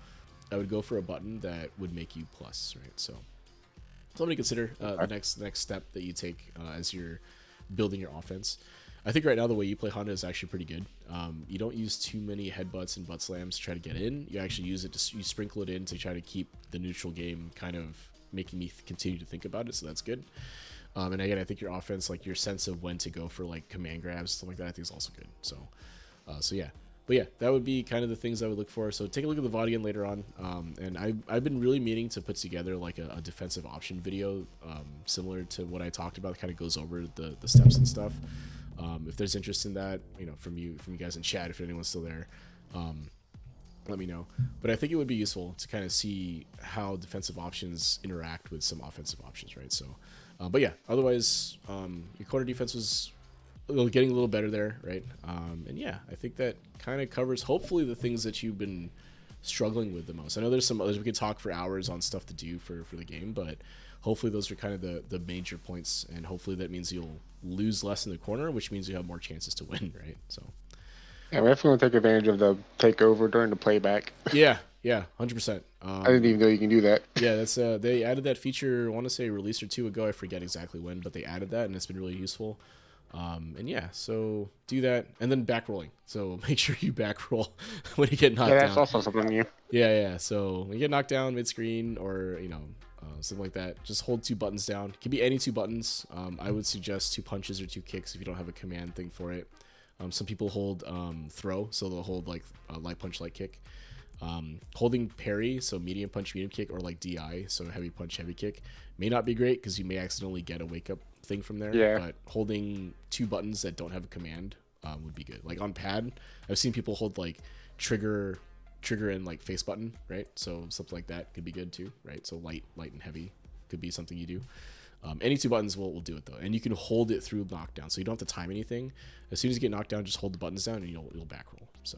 I would go for a button that would make you plus, right? So something to consider the next step that you take as you're building your offense. I think right now the way you play Honda is actually pretty good. You don't use too many headbutts and butt slams to try to get in. You actually use it you sprinkle it in to try to keep the neutral game kind of making me continue to think about it. So that's good. And again, I think your offense, like your sense of when to go for like command grabs, stuff like that, I think is also good. So yeah. But yeah, that would be kind of the things I would look for. So take a look at the VOD again later on. And I've been really meaning to put together like a defensive option video similar to what I talked about. Kind of goes over the steps and stuff. If there's interest in that, from you guys in chat, if anyone's still there, let me know. But I think it would be useful to kind of see how defensive options interact with some offensive options, right? So, but yeah, otherwise, your corner defense was getting a little better there, right? And yeah, I think that kind of covers hopefully the things that you've been struggling with the most. I know there's some others we could talk for hours on stuff to do for the game, but hopefully those are kind of the major points, and hopefully that means you'll lose less in the corner, which means you have more chances to win, right? So Yeah, we're definitely gonna take advantage of the takeover during the playback. yeah, 100%. I didn't even know you can do that. Yeah, that's they added that feature. I want to say a release or two ago. I forget exactly when, but they added that, and it's been really useful. And yeah, so do that, and then back rolling. So make sure you back roll when you get knocked Yeah, that's down. also something new. Yeah. So when you get knocked down mid screen, or something like that, just hold 2 buttons down. It can be any 2 buttons. I would suggest 2 punches or 2 kicks if you don't have a command thing for it. Some people hold throw, so they'll hold like light punch, light kick. Holding parry, so medium punch, medium kick, or like DI, so heavy punch, heavy kick, may not be great because you may accidentally get a wake up thing from there. Yeah. But holding 2 buttons that don't have a command would be good. Like on pad, I've seen people hold like trigger trigger and like face button, right? So something like that could be good too, right? So light and heavy could be something you do. Any two buttons will do it though, and you can hold it through knockdown, so you don't have to time anything. As soon as you get knocked down, just hold the buttons down and you'll back roll. So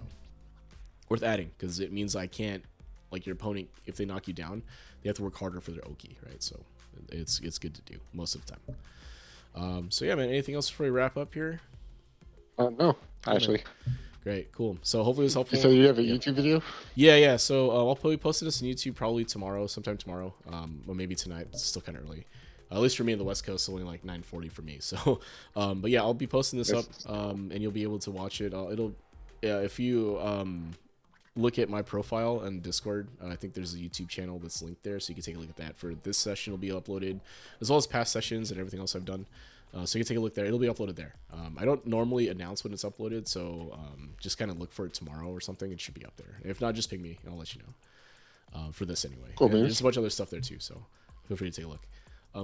worth adding, because it means I can't, like, your opponent, if they knock you down, they have to work harder for their Oki, right? So it's good to do most of the time. So yeah, man, anything else before we wrap up here? No, actually. Great, cool. So hopefully it was helpful. You said you have a YouTube video? Yeah. So I'll probably post this on YouTube probably tomorrow, sometime tomorrow, or maybe tonight. It's still kind of early. At least for me in the West Coast, it's only like 9:40 for me. So, but yeah, I'll be posting this up, and you'll be able to watch it. If you look at my profile on Discord, I think there's a YouTube channel that's linked there, so you can take a look at that. For this session, will be uploaded, as well as past sessions and everything else I've done. So you can take a look there. It'll be uploaded there. I don't normally announce when it's uploaded, so just kind of look for it tomorrow or something. It should be up there. If not, just ping me, and I'll let you know. For this anyway. Cool, man. There's a bunch of other stuff there too, so feel free to take a look.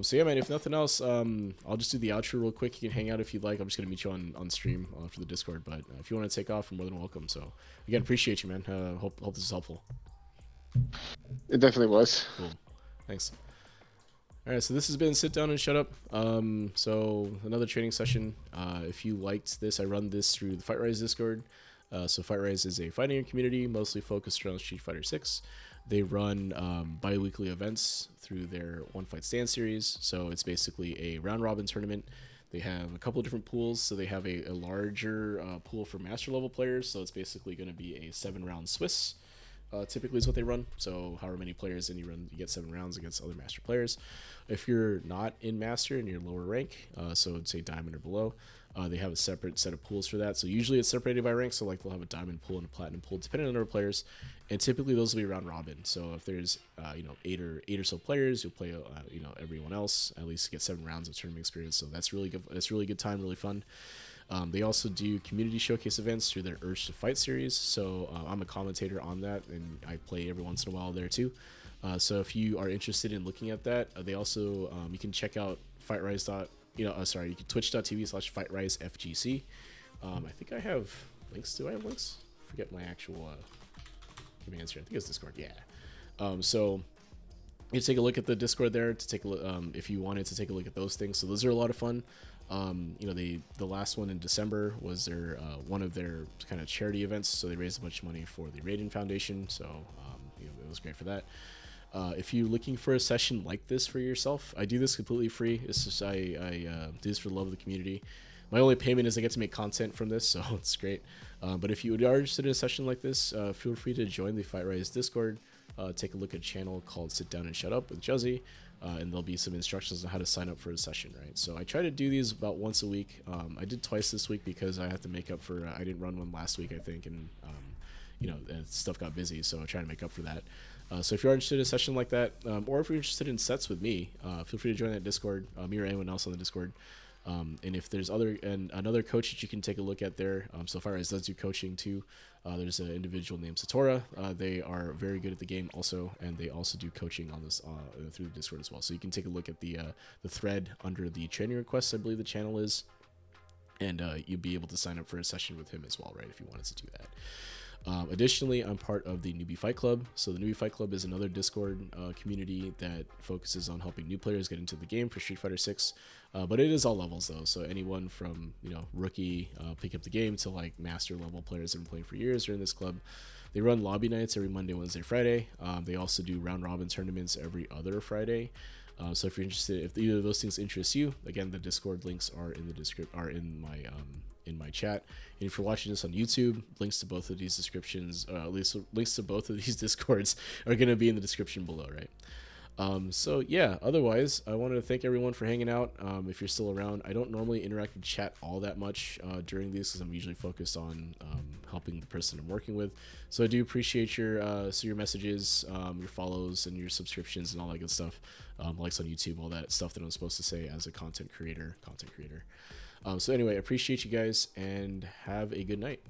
So yeah, man, if nothing else, I'll just do the outro real quick. You can hang out if you'd like. I'm just going to meet you on stream for the Discord. But if you want to take off, you're more than welcome. So again, appreciate you, man. Hope this is helpful. It definitely was. Cool. Thanks. All right, so this has been Sit Down and Shut Up. So another training session. If you liked this, I run this through the FightRise Discord. So FightRise is a fighting community mostly focused around Street Fighter 6. They run bi-weekly events through their One Fight Stand series. So it's basically a round-robin tournament. They have a couple of different pools. So they have a larger pool for master level players. So it's basically going to be a 7-round Swiss. Typically is what they run. So however many players in you run, you get 7 rounds against other master players. If you're not in master and you're lower rank, so say diamond or below, they have a separate set of pools for that. So usually it's separated by rank. So like they'll have a diamond pool and a platinum pool depending on the number of players. And typically those will be round robin. So if there's eight or so players, you'll play everyone else, at least get 7 rounds of tournament experience. So that's really good. That's really good time, really fun. They also do community showcase events through their Urge to Fight series. So I'm a commentator on that, and I play every once in a while there too. So if you are interested in looking at that, they also you can check out FightRise. You can twitch.tv/FightRiseFGC. I think I have links. Do I have links? I forget my actual commands here. I think it's Discord. Yeah. So you take a look at the Discord there to take a look if you wanted to take a look at those things. So those are a lot of fun. The last one in December was their one of their kind of charity events, so they raised a bunch of money for the Raiden Foundation, so it was great for that. If you're looking for a session like this for yourself, I do this completely free. It's just I do this for the love of the community. My only payment is I get to make content from this, so it's great. But if you are interested in a session like this, feel free to join the FightRise Discord. Take a look at a channel called Sit Down and Shut Up with Juzzy. And there'll be some instructions on how to sign up for a session, right? So I try to do these about once a week. I did twice this week because I had to make up for I didn't run one last week, I think, and stuff got busy, so I try to make up for that. So if you're interested in a session like that, or if you're interested in sets with me, feel free to join that Discord, me or anyone else on the Discord. And if there's another coach that you can take a look at there, so FightRise does do coaching too. There's an individual named Satora. They are very good at the game also, and they also do coaching on this through the Discord as well. So you can take a look at the thread under the training requests, I believe the channel is, and you'll be able to sign up for a session with him as well, right, if you wanted to do that. Additionally, I'm part of the Newbie Fight Club. So the Newbie Fight Club is another Discord community that focuses on helping new players get into the game for Street Fighter 6. But it is all levels though. So anyone from rookie pick up the game to like master level players that have been playing for years are in this club. They run lobby nights every Monday, Wednesday, Friday. They also do round robin tournaments every other Friday. So if you're interested, if either of those things interest you, again, the Discord links are in the in my chat. And if you're watching this on YouTube, links to both of these descriptions, at least links to both of these Discords are going to be in the description below, right? So yeah, otherwise, I wanted to thank everyone for hanging out. If you're still around, I don't normally interact with chat all that much during these because I'm usually focused on helping the person I'm working with. So I do appreciate your messages, your follows, and your subscriptions and all that good stuff, likes on YouTube, all that stuff that I'm supposed to say as a content creator. So anyway, I appreciate you guys and have a good night.